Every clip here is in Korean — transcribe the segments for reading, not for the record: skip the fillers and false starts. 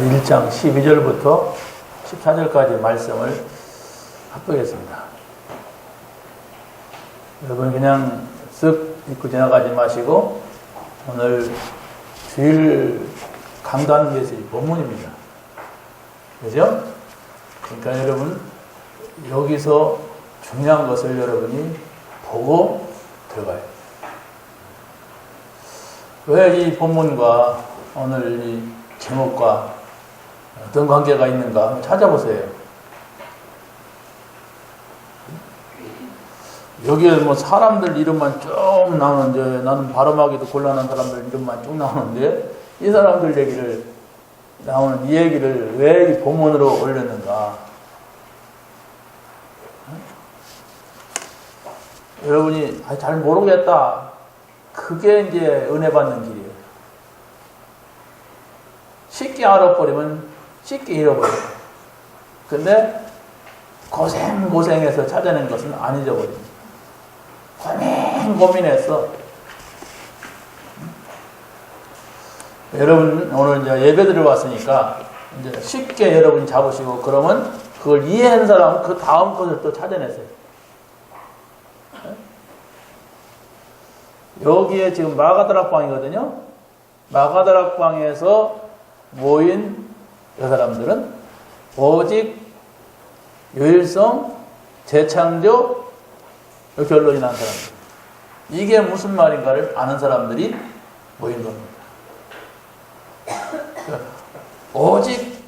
1장 12절부터 14절까지 말씀을 합독했습니다. 여러분 그냥 쓱 읽고 지나가지 마시고 오늘 주일 강단 메시지 본문입니다. 그죠? 그러니까 여러분 여기서 중요한 것을 여러분이 보고 들어가요. 왜 이 본문과 오늘 이 제목과 어떤 관계가 있는가 한번 찾아보세요. 여기에 뭐 사람들 이름만 쭉 나오는데 나는 발음하기도 곤란한 사람들 이름만 쭉 나오는데 이 사람들 얘기를 나오는 이 얘기를 왜 이 본문으로 올렸는가? 여러분이 잘 모르겠다. 그게 이제 은혜 받는 길이에요. 쉽게 알아버리면 쉽게 잃어버려요. 근데 고생해서 찾아낸 것은 안 잊어버립니다. 고민해서. 여러분 오늘 이제 예배 드려왔으니까 이제 쉽게 여러분이 잡으시고 그러면 그걸 이해한 사람은 그 다음 것을 또 찾아내세요. 여기에 지금 마가다락방이거든요. 마가다락방에서 모인 이 사람들은 오직 유일성, 재창조 결론이 난 사람들. 이게 무슨 말인가를 아는 사람들이 모인 겁니다. 오직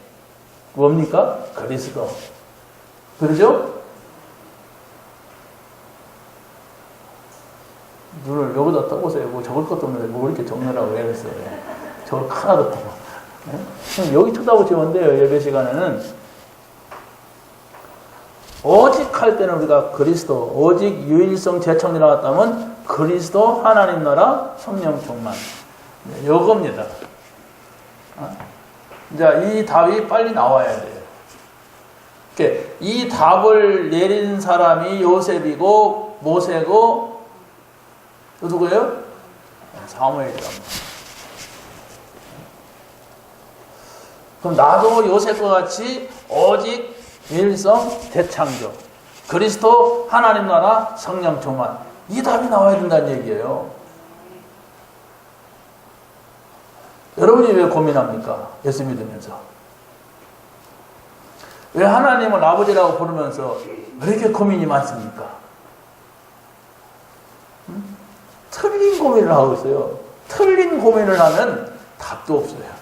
뭡니까? 그리스도. 그러죠? 눈을 여기다 떠보세요. 뭐 적을 것도 없는데 뭐 이렇게 적느라고 애를 적을 하나도 없고. 네? 여기 쳐다보시면 돼요. 예배 시간에는. 오직 할 때는 우리가 그리스도, 오직 유일성 재창조 나왔다면 그리스도 하나님 나라 성령 충만. 네, 요겁니다. 이제 이 답이 빨리 나와야 돼요. 이 답을 내린 사람이 요셉이고 모세고 또 누구예요? 사무엘이란 말이에요. 그럼 나도 요셉과 같이 오직 유일성 재창조 그리스도 하나님 나라 성령 충만 이 답이 나와야 된다는 얘기예요. 여러분이 왜 고민합니까? 예수 믿으면서 왜 하나님을 아버지라고 부르면서 왜 이렇게 고민이 많습니까? 틀린 고민을 하고 있어요. 틀린 고민을 하면 답도 없어요.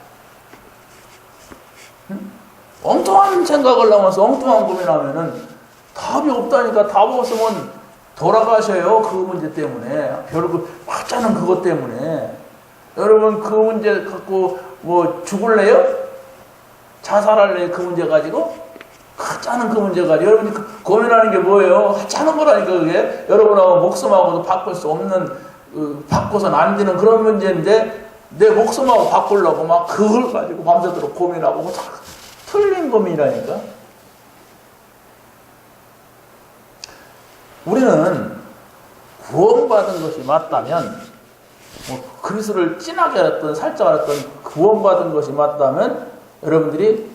엉뚱한 생각을 하면서 엉뚱한 고민하면은 답이 없다니까. 답 없으면 돌아가셔요. 그 문제 때문에. 별거 맞자는 그것 때문에. 여러분 그 문제 갖고 뭐 죽을래요? 자살할래요? 그 문제 가지고? 하찮은 그 문제 가지고. 여러분이 고민하는 게 뭐예요? 하찮은 거라니까 그게. 여러분하고 목숨하고도 바꿀 수 없는 바꿔서는 안 되는 그런 문제인데 내 목숨하고 바꾸려고 막 그걸 가지고 밤새도록 고민하고 틀린 고민이라니까. 우리는 구원받은 것이 맞다면 뭐 그리스도를 진하게 알았던 살짝 알았던 구원받은 것이 맞다면 여러분들이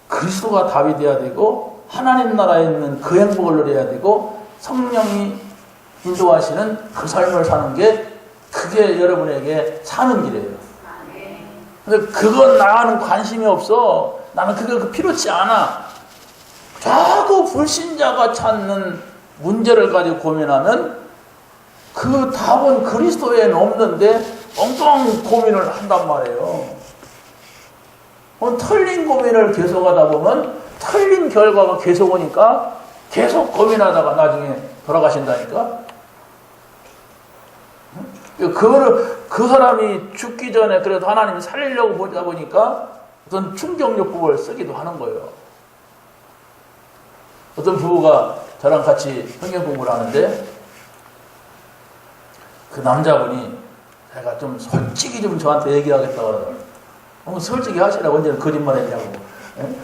그리스도가 답이 되어야 되고 하나님 나라에 있는 그 행복을 누려야 되고 성령이 인도하시는 그 삶을 사는 게 그게 여러분에게 사는 길이에요. 근데 그건 나는 관심이 없어. 나는 그게 필요치 않아. 자꾸 불신자가 찾는 문제를 가지고 고민하면 그 답은 그리스도에는 없는데 엉뚱한 고민을 한단 말이에요. 틀린 고민을 계속하다 보면 틀린 결과가 계속 오니까 계속 고민하다가 나중에 돌아가신다니까. 그 사람이 죽기 전에 그래도 하나님이 살리려고 보다 보니까 어떤 충격요법을 쓰기도 하는 거예요. 어떤 부부가 저랑 같이 성경 공부를 하는데 그 남자분이 제가 좀 솔직히 좀 저한테 얘기하겠다고 그러더라고요. 솔직히 하시라고. 언제는 거짓말 했냐고. 예?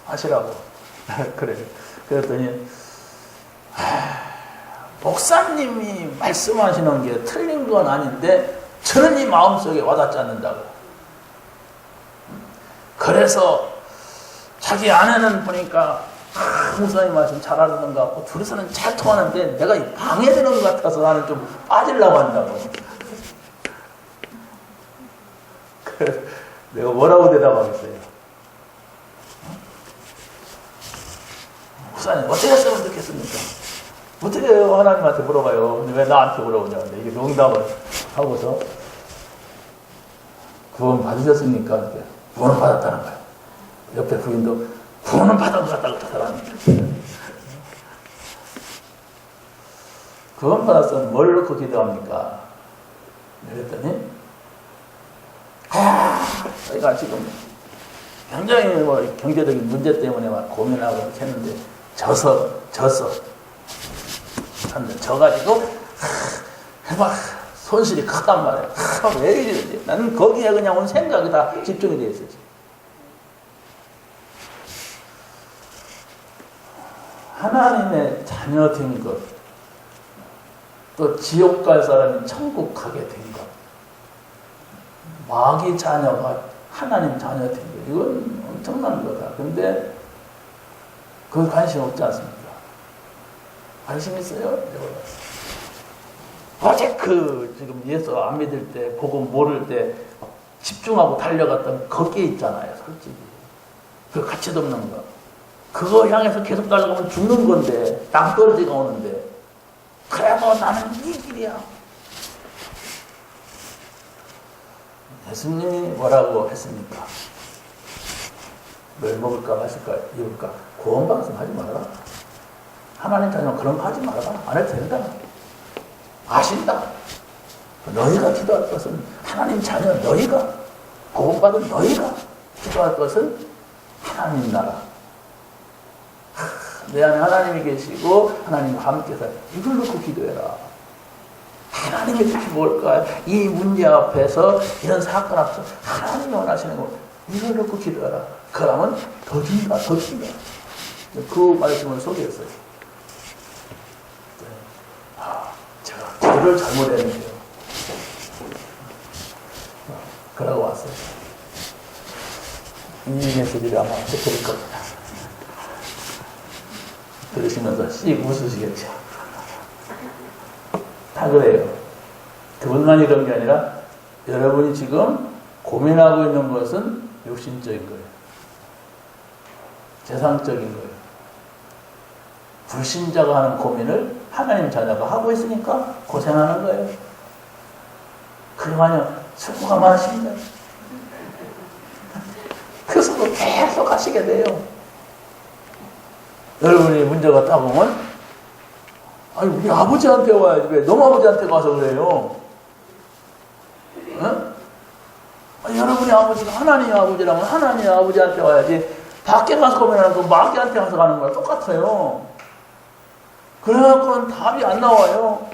하시라고. 그래. 그랬더니 목사님이 말씀하시는 게 틀린 건 아닌데 저는 이 마음속에 와닿지 않는다고. 그래서 자기 아내는 보니까 목사님 말씀 잘 알는 것 같고 둘이서는 잘 통하는데 내가 방해되는 것 같아서 나는 좀 빠지려고 한다고. 그래서 내가 뭐라고 대답하겠어요? 목사님 어떻게 했으면 좋겠습니까? 어떻게 해요? 하나님한테 물어봐요. 근데 왜 나한테 물어보냐는데 이게 농담을 하고서 구원 받으셨습니까? 이렇게 구원을 받았다는 거예요. 옆에 부인도 구원은 받은 것 같다고 그 사람이. 구원 받았으면 뭘 놓고 기도합니까? 그랬더니 저희가 지금 굉장히 뭐 경제적인 문제 때문에 막 고민하고 했는데 져서 져가지고 막 손실이 크단 말이야. 왜 이러지? 나는 거기에 그냥 온 생각이 다 집중이 돼 있었지. 하나님의 자녀 된 것, 또 지옥 갈 사람이 천국 가게 된 것, 마귀 자녀가 하나님 자녀 된 것, 이건 엄청난 거다. 근데 그건 관심 없지 않습니까? 관심 있어요? 어제 지금 예수 안 믿을 때, 복음 모를 때 집중하고 달려갔던 거기에 있잖아요, 솔직히. 그 가치도 없는 거. 그거 향해서 계속 달려가면 죽는 건데, 낭떠러지가 오는데. 그래, 뭐 나는 이 길이야. 예수님이 뭐라고 했습니까? 뭘 먹을까, 마실까, 입을까? 구원 방송 하지 말아라. 하나님 자녀 그런 거 하지 말아라. 안 해도 된다. 아신다. 너희가 기도할 것은 하나님 자녀 너희가, 구원받은 너희가 기도할 것은 하나님 나라. 내 안에 하나님이 계시고 하나님과 함께서 이걸 놓고 기도해라. 하나님이 특히 뭘까? 이 문제 앞에서, 이런 사건 앞에서 하나님이 원하시는 거 이걸 놓고 기도해라. 그러면 더 준다. 그 말씀을 소개했어요. 제가 기도를 잘못했는데요. 그러고 왔어요. 이 메시지를 아마 드릴 겁니다. 들으시면서 씩 웃으시겠죠. 다 그래요. 그분만 이런 게 아니라 여러분이 지금 고민하고 있는 것은 육신적인 거예요. 세상적인 거예요. 불신자가 하는 고민을 하나님 자녀가 하고 있으니까 고생하는 거예요. 그러면요, 수고가 많으십니다. 그 수고 계속 하시게 돼요. 여러분이 문제가 따보면, 아니, 우리 아버지한테 와야지. 왜 너무 아버지한테 가서 그래요? 응? 아니, 여러분이 아버지가 하나님의 아버지라면 하나님의 아버지한테 와야지. 밖에 가서 고민하는 거 마귀한테 가서 가는 거랑 똑같아요. 그래갖고는 답이 안 나와요.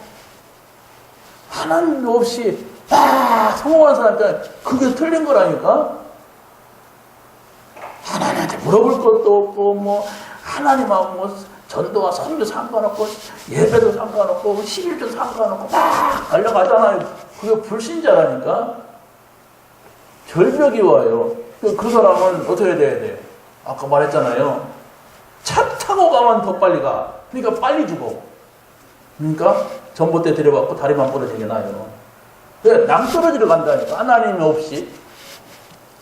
하나님 없이 성공한 사람한테 그게 틀린 거라니까? 하나님한테 물어볼 것도 없고, 뭐, 하나님하고 뭐, 전도와 선교 상관없고, 예배도 상관없고, 11조 상관없고, 막 달려가잖아요. 그게 불신자라니까? 절벽이 와요. 그 사람은 어떻게 돼야 돼요? 아까 말했잖아요. 차 타고 가면 더 빨리 가. 그러니까 빨리 죽어. 그러니까 전봇대 들여갖고 다리만 부러지게 나요. 그래, 낭떠러지로 간다니까. 하나님이 없이.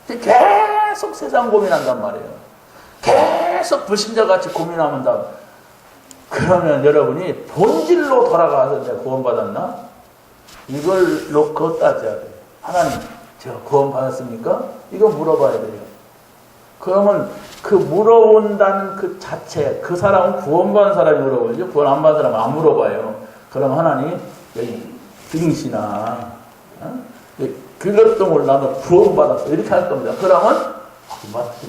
계속 세상 고민한단 말이에요. 계속 불신자같이 고민하면 그러면 여러분이 본질로 돌아가서 내가 구원받았나? 이걸 놓고 따져야 돼요. 하나님, 제가 구원받았습니까? 이거 물어봐야 돼요. 그러면 그 물어본다는 그 자체, 그 사람은 구원받은 사람이 물어보죠. 구원 안 받은 사람은 안 물어봐요. 그럼 하나님, 여기 등신아, 그것도 몰라, 너 구원받았어. 이렇게 할 겁니다. 그러면,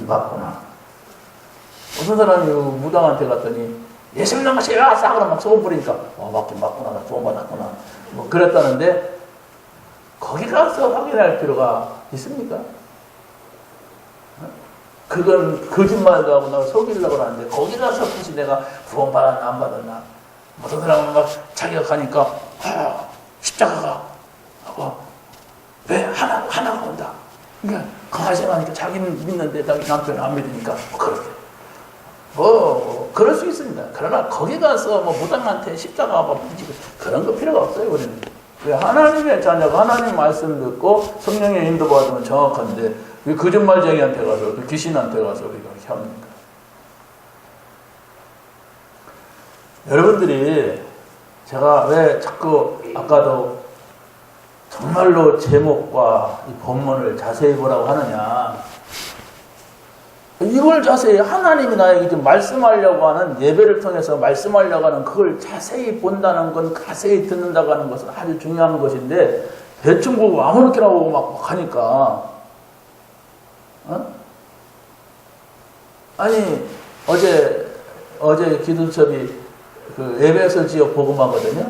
맞구나. 어떤 사람이 무당한테 갔더니, 예수 믿는 것이 왜 왔어? 그러면 막 소금 뿌리니까, 맞구나. 나 구원받았구나. 뭐 그랬다는데, 거기 가서 확인할 필요가 있습니까? 그건 거짓말도 하고 나 속이려고 하는데, 거기 가서 굳이 내가 구원받았나, 안 받았나. 어떤 사람은 막 자격하니까, 십자가가, 하고, 왜 하나가 온다. 그러니까 가만히 생각하니까 자기는 믿는데 자기 남편은 안 믿으니까 그렇게. 그럴 수 있습니다. 그러나 거기 가서 무당한테 십자가 붙이고 그런 거 필요가 없어요, 우리는. 하나님의 자녀가 하나님 말씀 듣고 성령의 인도받으면 정확한데, 왜 거짓말쟁이한테 가서, 그 귀신한테 가서 우리가 이렇게 합니까? 여러분들이 제가 왜 자꾸 아까도 정말로 제목과 이 본문을 자세히 보라고 하느냐. 이걸 자세히 하나님이 나에게 좀 말씀하려고 하는, 예배를 통해서 말씀하려고 하는 그걸 자세히 본다는 건, 자세히 듣는다고 하는 것은 아주 중요한 것인데, 대충 보고 아무렇게나 보고 막 하니까, 아니 어제 기도첩이 그 에베소 지역 복음하거든요.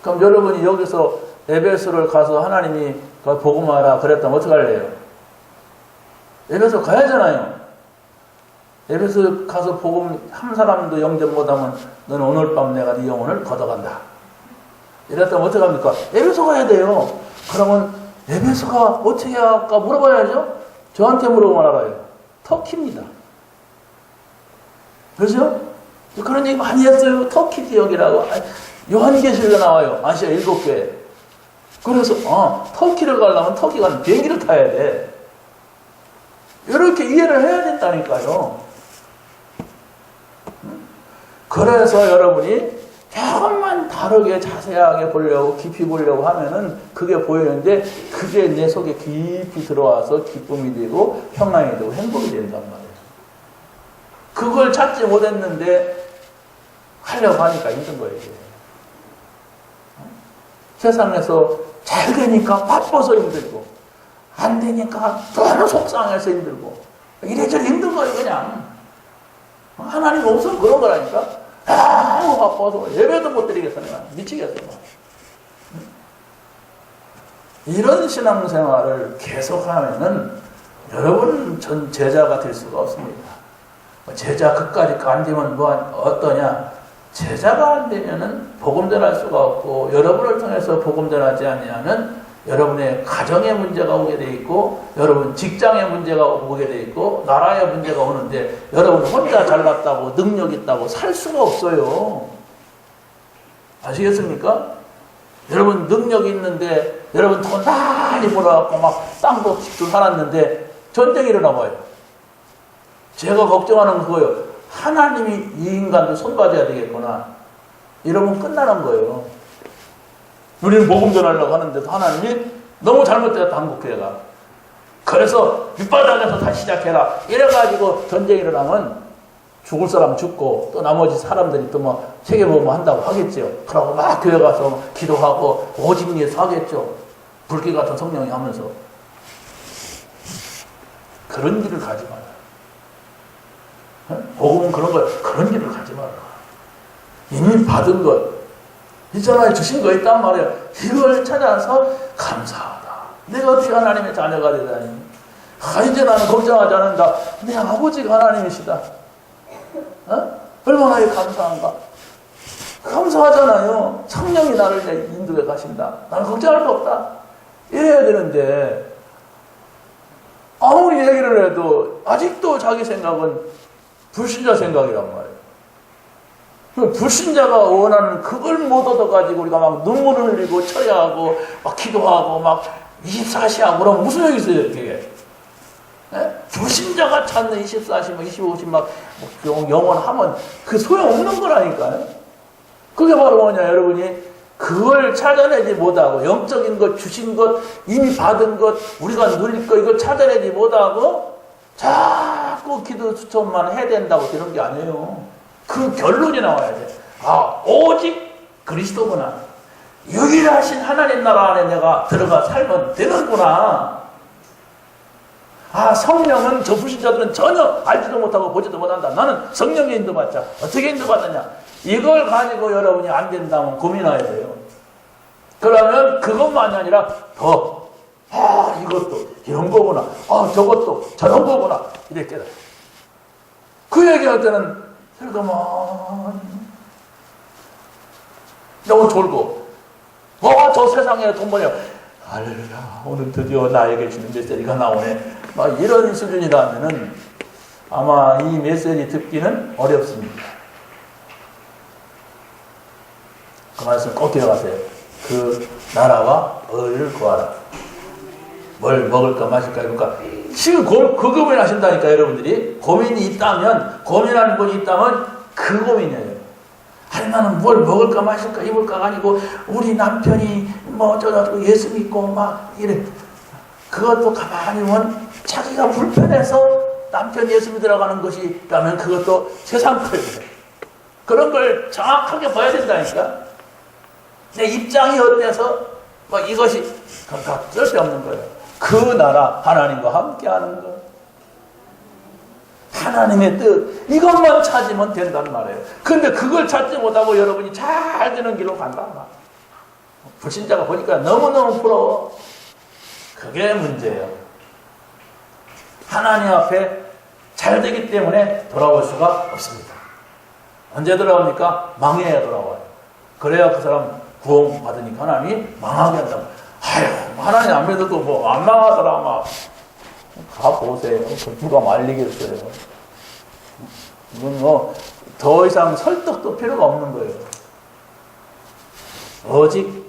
그럼 여러분이 여기서 에베소를 가서 하나님이 복음하라 그랬다면 어떻게 할래요? 에베소 가야잖아요. 에베소 가서 복음 한 사람도 영접 못하면 너는 오늘 밤 내가 네 영혼을 걷어간다. 이랬다면 어떻게 합니까? 에베소 가야 돼요. 그러면 에베소가 어떻게 할까 물어봐야죠. 저한테 물어보면 알아요. 터키입니다. 그렇죠? 그런 얘기 많이 했어요. 터키 지역이라고. 요한계시록에 나와요. 아시아 7개. 그래서 터키를 가려면 터키 가는 비행기를 타야 돼. 이렇게 이해를 해야 된다니까요. 그래서 여러분이 조금만 다르게 자세하게 보려고 깊이 보려고 하면은 그게 보이는데, 그게 내 속에 깊이 들어와서 기쁨이 되고 평안이 되고 행복이 된단 말이에요. 그걸 찾지 못했는데 하려고 하니까 힘든 거예요. 세상에서 잘 되니까 바빠서 힘들고, 안 되니까 너무 속상해서 힘들고, 이래저래 힘든 거예요. 그냥 하나님 없으면 그런 거라니까. 너무 바빠서 예배도 못 드리겠어. 내가 미치겠어. 이런 신앙생활을 계속하면은 여러분 전 제자가 될 수가 없습니다. 제자 그까지 안 되면 어떠냐? 제자가 안 되면은 복음 전할 수가 없고, 여러분을 통해서 복음 전하지 않으면 여러분의 가정에 문제가 오게 돼 있고, 여러분 직장에 문제가 오게 돼 있고, 나라에 문제가 오는데, 여러분 혼자 잘났다고 능력 있다고 살 수가 없어요. 아시겠습니까? 여러분 능력 있는데, 여러분 돈 많이 벌어갖고 막 땅도 집도 살았는데 전쟁이 일어나봐요. 제가 걱정하는 그거예요. 하나님이 이 인간도 손봐줘야 되겠구나. 이러면 끝나는 거예요. 우리는 복음 전하려고 하는데도 하나님이 너무 잘못되었다, 한국교회가. 그래서 밑바닥에서 다시 시작해라. 이래가지고 전쟁이 일어나면 죽을 사람 죽고, 또 나머지 사람들이 또 뭐 세계복음 한다고 하겠죠. 그러고 막 교회 가서 기도하고 오직 위해서 하겠죠. 불길 같은 성령이 하면서. 그런 길을 가지 마라. 복음은 그런 길을 가지 마라. 이미 받은 것 있잖아요. 주신 거 있단 말이에요. 이걸 찾아서 감사하다. 내가 어떻게 하나님의 자녀가 되다니. 이제 나는 걱정하지 않는다. 내 아버지가 하나님이시다. 얼마나 감사한가. 감사하잖아요. 성령이 나를 인도해 가신다. 나는 걱정할 거 없다. 이래야 되는데, 아무리 얘기를 해도 아직도 자기 생각은 불신자 생각이란 말이에요. 불신자가 원하는 그걸 못 얻어가지고 우리가 막 눈물을 흘리고 철야하고 막 기도하고 막 24시하고 그러면 무슨 얘기 있어요, 이게? 불신자가 찾는 24시, 25시 막 영원하면 그 소용없는 거라니까요. 그게 바로 뭐냐, 여러분이 그걸 찾아내지 못하고, 영적인 것, 주신 것, 이미 받은 것, 우리가 누릴 것, 이걸 찾아내지 못하고 자꾸 기도 수천만 해야 된다고 되는 게 아니에요. 그 결론이 나와야 돼. 오직 그리스도구나. 유일하신 하나님 나라 안에 내가 들어가 살면 되는구나. 성령은 저 불신자들은 전혀 알지도 못하고 보지도 못한다. 나는 성령의 인도받자. 어떻게 인도받느냐? 이걸 가지고 여러분이 안 된다면 고민해야 돼요. 그러면 그것만이 아니라 더, 이것도 이런 거구나. 저것도 저런 거구나. 이렇게 깨달아요. 그 얘기할 때는 슬그머니 너무 졸고, 저 세상에 돈 벌려. 할렐루야, 오늘 드디어 나에게 주는 메시지가 나오네. 막 이런 수준이라면은 아마 이 메시지 듣기는 어렵습니다. 그 말씀 꼭 기억하세요. 그 나라와 의를 구하라. 뭘 먹을까 마실까. 그러니까 지금 그 고민을 하신다니까. 여러분들이 고민이 있다면, 고민하는 분이 있다면 그 고민이에요. 아니 나는 뭘 먹을까 마실까 입을까가 아니고 우리 남편이 뭐 어쩌고 예수 믿고 막 이래. 그것도 가만히 보면 자기가 불편해서 남편 예수 믿으라고 하는 것이라면 그것도 세상 거예요. 그런 걸 정확하게 봐야 된다니까. 내 입장이 어때서 뭐 이것이 다 쓸데없는 거예요. 그 나라 하나님과 함께하는 것, 하나님의 뜻, 이것만 찾으면 된다는 말이에요. 근데 그걸 찾지 못하고 여러분이 잘 되는 길로 간단 말이에요. 불신자가 보니까 너무너무 부러워. 그게 문제예요. 하나님 앞에 잘 되기 때문에 돌아올 수가 없습니다. 언제 돌아옵니까? 망해야 돌아와요. 그래야 그 사람 구원받으니까 하나님이 망하게 한다고. 아휴, 하나님 안 믿어도 뭐 안 망하더라. 막 가보세요. 누가 말리겠어요. 이건 뭐 더 이상 설득도 필요가 없는 거예요. 오직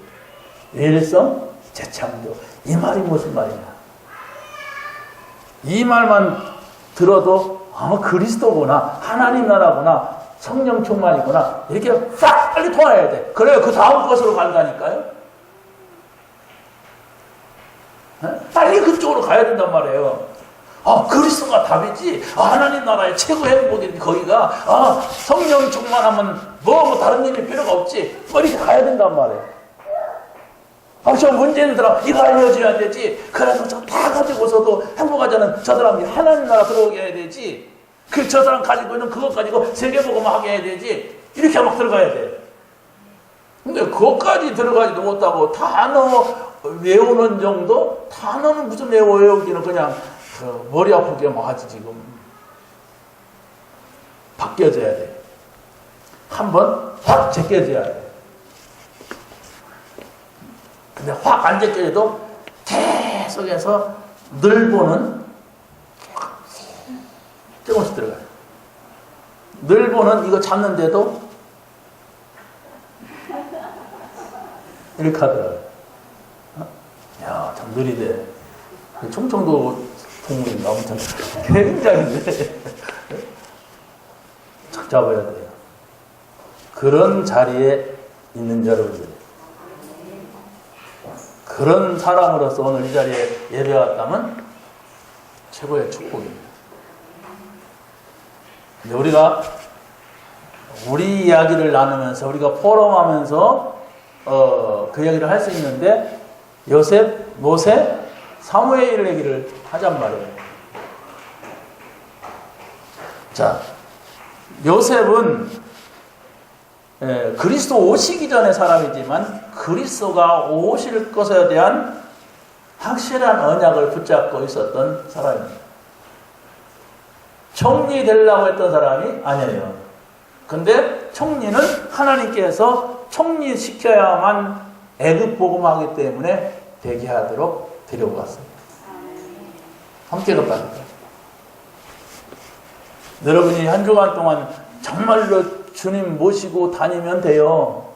일성 재창조. 이 말이 무슨 말이냐. 이 말만 들어도 그리스도구나, 하나님 나라구나, 성령 충만이구나, 이렇게 싹 빨리 통해야 돼. 그래야 그 다음 것으로 간다니까요. 빨리 그쪽으로 가야 된단 말이에요. 그리스도가 답이지. 하나님 나라의 최고 행복이 거기가. 성령 충만하면 뭐 다른 일이 필요가 없지. 빨리 가야 된단 말이에요. 저 문제들아 이거 알려줘야 되지. 그래서 저 다 가지고서도 행복하지 않은 저 사람이 하나님 나라 들어오게 해야 되지. 저 사람 가지고 있는 그것 가지고 세계복음화 하게 해야 되지. 이렇게 막 들어가야 돼. 근데 그것까지 들어가지도 못하고 단어 외우는 정도? 단어는 무슨 외우기는 그냥 머리 아프게 막 하지 지금. 바뀌어져야 돼. 한번 확 제껴져야 돼. 근데 확 안 제껴져도 계속해서 늘 보는 조금씩 들어가요. 늘 보는 이거 잡는데도 이렇게 하더라고요. 야, 참 느리대. 충청도 동물인가 엄청 굉장히 착 잡아야 돼요. 그런 자리에 있는 여러분들, 그런 사람으로서 오늘 이 자리에 예배 왔다면 최고의 축복입니다. 근데 우리가 우리 이야기를 나누면서 우리가 포럼하면서 그 이야기를 할 수 있는데 요셉, 모세, 사무엘 얘기를 하잔 말이에요. 자, 요셉은 그리스도 오시기 전의 사람이지만 그리스도가 오실 것에 대한 확실한 언약을 붙잡고 있었던 사람입니다. 총리 되려고 했던 사람이 아니에요. 근데 총리는 하나님께서 총리시켜야만 애굽 복음하기 때문에 되게 하도록 데려고 갔습니다. 함께 덮답니다. 여러분이 한 주간 동안 정말로 주님 모시고 다니면 돼요.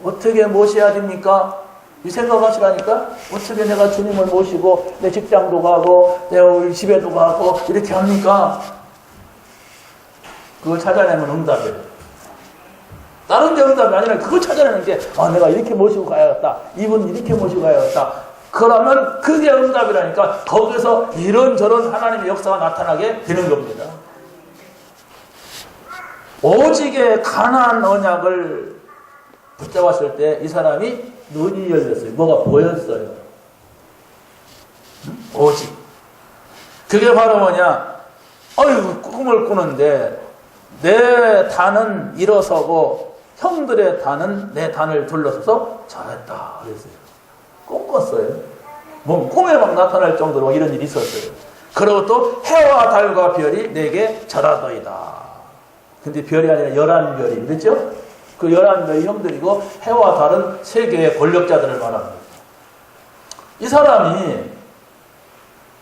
어떻게 모셔야 됩니까? 이 생각하시라니까? 어떻게 내가 주님을 모시고 내 직장도 가고 내 우리 집에도 가고 이렇게 합니까? 그걸 찾아내면 응답이에요. 다른 데 응답이 아니라 그걸 찾아내는 게 내가 이렇게 모시고 가야겠다. 이분 이렇게 모시고 가야겠다. 그러면 그게 응답이라니까 거기서 이런저런 하나님의 역사가 나타나게 되는 겁니다. 오직의 가나안 언약을 붙잡았을 때 이 사람이 눈이 열렸어요. 뭐가 보였어요. 오직. 그게 바로 뭐냐? 꿈을 꾸는데 내 단은 일어서고 형들의 단은 내 단을 둘러서서 잘했다 그랬어요. 꿈 꿨어요. 뭐 꿈에 막 나타날 정도로 이런 일이 있었어요. 그리고 또 해와 달과 별이 내게 절하더이다. 근데 별이 아니라 11별이 그렇죠? 그 11별이 형들이고 해와 달은 세계의 권력자들을 말합니다. 이 사람이,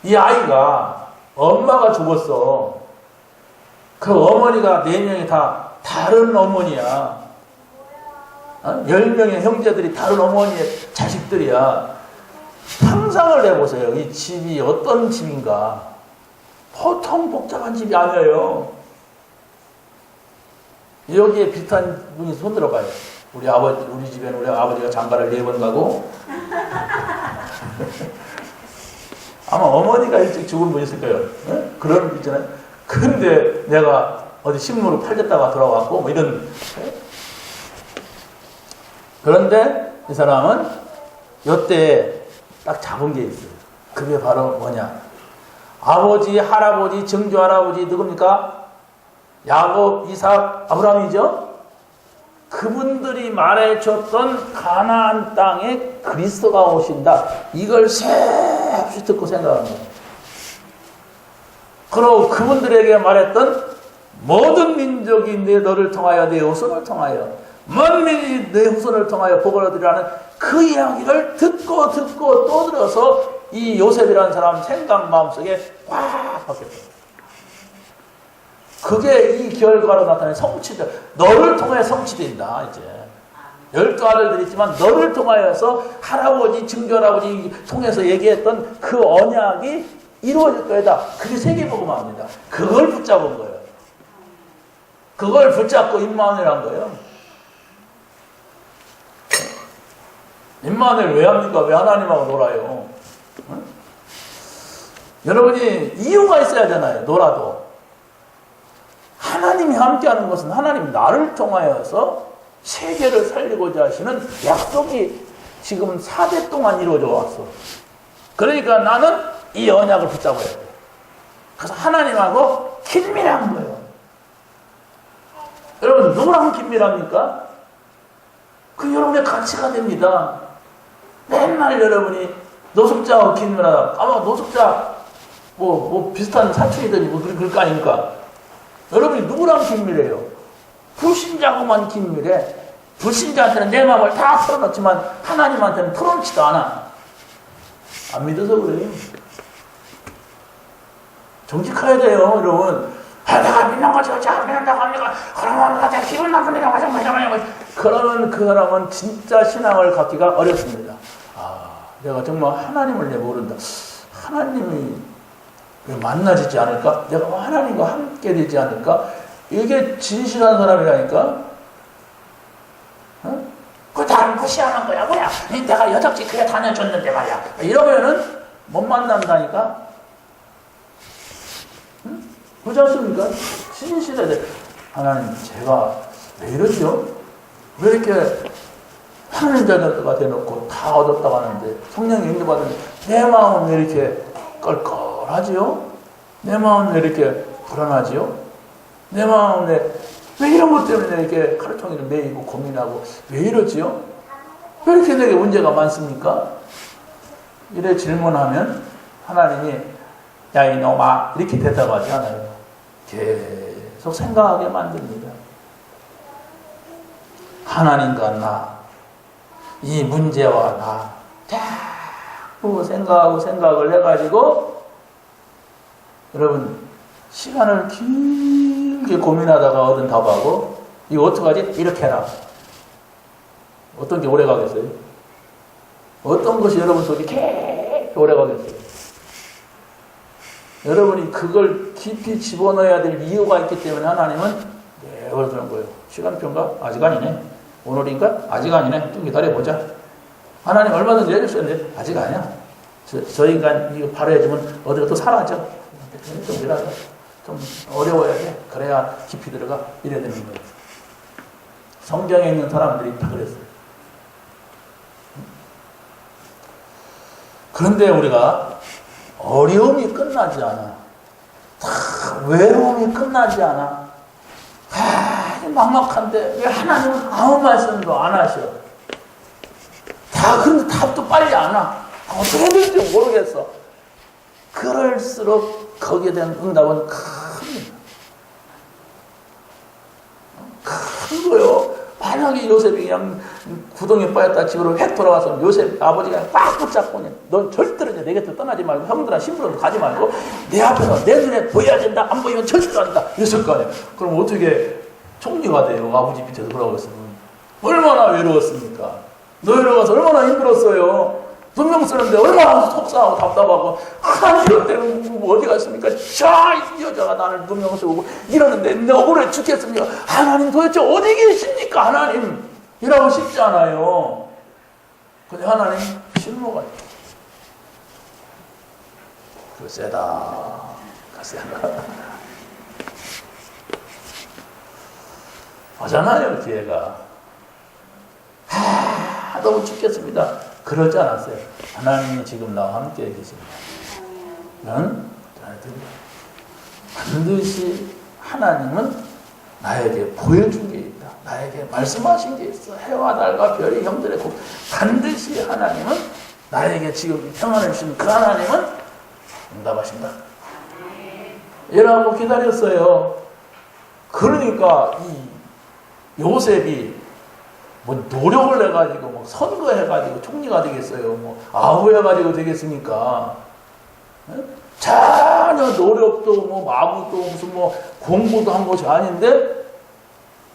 이 아이가 엄마가 죽었어. 그 어머니가 4명이 다 다른 어머니야. 10명의 형제들이 다른 어머니의 자식들이야. 상상을 해보세요. 이 집이 어떤 집인가. 보통 복잡한 집이 아니에요. 여기에 비슷한 분이 손 들어봐요. 우리 집에는 우리 아버지가 장가를 4번 가고, 아마 어머니가 일찍 죽은 분 있을 거예요. 네? 그런 분 있잖아요. 근데 내가 어디 식물을 팔렸다가 돌아왔고, 뭐 이런. 네? 그런데 이 사람은 이때 딱 잡은 게 있어요. 그게 바로 뭐냐. 아버지, 할아버지, 증조 할아버지 누굽니까? 야곱, 이삭, 아브라함이죠? 그분들이 말해줬던 가나안 땅에 그리스도가 오신다. 이걸 새없이 듣고 생각한 거예요. 그리고 그분들에게 말했던 모든 민족이 너를 통하여 내 후손을 통하여 먼 민족이 내 후손을 통하여 복을 얻으리라는 그 이야기를 듣고 또 들어서 이 요셉이라는 사람 생각 마음속에 확 바뀌었어요. 그게 이 결과로 나타나는 성취다. 너를 통해 성취된다. 이제 12아들들이 있지만 너를 통하여서 할아버지, 증조할아버지 통해서 얘기했던 그 언약이 이루어질 거다. 그게 세계복음화입니다. 그걸 붙잡은 거예요. 그걸 붙잡고 임마누엘한 거예요. 임마누엘 왜 합니까? 왜 하나님하고 놀아요? 응? 여러분이 이유가 있어야 되잖아요. 놀아도. 하나님이 함께하는 것은 하나님 나를 통하여서 세계를 살리고자 하시는 약속이 지금 4대 동안 이루어져 왔어. 그러니까 나는 이 언약을 붙잡아야 돼. 그래서 하나님하고 긴밀한 거예요. 여러분 누구랑 긴밀합니까? 그 여러분의 가치가 됩니다. 맨날 여러분이 노숙자하고 긴밀하다. 아마 노숙자 뭐 비슷한 사촌이든지 뭐 그럴 거 아닙니까? 여러분이 누구랑 긴밀해요? 불신자하고만 긴밀해. 불신자한테는 내 마음을 다 털어놓지만 하나님한테는 털어놓지도 않아. 안 믿어서 그래요. 정직해야 돼요, 여러분. 내가 믿는 거지, 안 믿는다고 합니까? 그러면 내가 기분 나쁜 일이라고 하자마자. 그러면 그 사람은 진짜 신앙을 갖기가 어렵습니다. 내가 정말 하나님을 내가 모른다. 하나님이 만나지지 않을까? 내가 하나님과 함께 되지 않을까? 이게 진실한 사람이라니까? 그거 나를 무시하는 거야, 뭐야? 내가 여적지 그래 다녀줬는데 말이야. 이러면은 못 만난다니까? 응? 그렇지 않습니까? 진실해야 돼. 하나님, 제가 왜 이러죠? 왜 이렇게 하나님 자녀가 돼놓고 다 얻었다고 하는데, 성령이 인도받는데, 내 마음은 왜 이렇게 껄껄하지요? 내 마음은 왜 이렇게 불안하지요? 내 마음은 왜 이런 것 때문에 이렇게 하루종일 매이고 고민하고 왜 이러지요? 왜 이렇게 내게 문제가 많습니까? 이래 질문하면 하나님이 야 이놈아 이렇게 대답하지 않아요. 계속 생각하게 만듭니다. 하나님과 나, 이 문제와 나 자꾸 생각을 해가지고 여러분 시간을 길게 고민하다가 얻은 답하고 이거 어떡하지? 이렇게 해라. 어떤 게 오래 가겠어요? 어떤 것이 여러분 속에 계속 오래 가겠어요? 여러분이 그걸 깊이 집어넣어야 될 이유가 있기 때문에 하나님은 매월 그런 거예요. 시간표인가? 아직 아니네. 오늘인가? 아직 아니네. 좀 기다려보자. 하나님 얼마든지 해줄 수 있는데 아직 아니야. 저 인간 이거 발휘해주면 어디가 또 사라져. 좀 이라도 좀 어려워야 돼. 그래야 깊이 들어가. 이래야 되는 거예요. 성경에 있는 사람들이 다 그랬어요. 그런데 우리가 어려움이 끝나지 않아. 외로움이 끝나지 않아. 막막한데 왜 하나님은 아무 말씀도 안 하셔. 그런데 답도 빨리 안 와. 어떻게 해야 될지 모르겠어. 그럴수록 거기에 대한 응답은 큽니다. 큰 거요. 만약에 요셉이 그냥 구덩이에 빠졌다 집으로 획 돌아와서 요셉 아버지가 꽉 붙잡고 넌 절대로 이제 내 곁을 떠나지 말고 형들아 신부로 가지 말고 내 앞에서 내 눈에 보여야 된다. 안 보이면 절대로 안 된다. 이랬을 거 아니에요. 그럼 어떻게 총리가 돼요? 아버지 밑에서 그러고 있으면 얼마나 외로웠습니까? 노예로가서 얼마나 힘들었어요. 누명 쓰는데 얼마나 속상하고 답답하고 이럴 때는 어디 갔습니까? 이 여자가 나를 누명 쓰고 이러는데 내 억울해 죽겠습니까? 하나님 도대체 어디 계십니까? 하나님 이러고 싶지 않아요. 근데 하나님 실무가 그 세다 하잖아요. 뒤에가 너무 죽겠습니다. 그러지 않았어요. 하나님이 지금 나와 함께 계십니다. 나는 반드시 하나님은 나에게 보여준 게 있다. 나에게 말씀하신 게 있어. 해와 달과 별이 형들의 국. 반드시 하나님은 나에게 지금 평안을 주신 그 하나님은 응답하신다. 이라고 기다렸어요. 그러니까 이 요셉이 뭐 노력을 해가지고 뭐 선거해가지고 총리가 되겠어요. 뭐 아우해가지고 되겠습니까? 전혀 노력도 뭐 마부도 무슨 뭐 공부도 한 것이 아닌데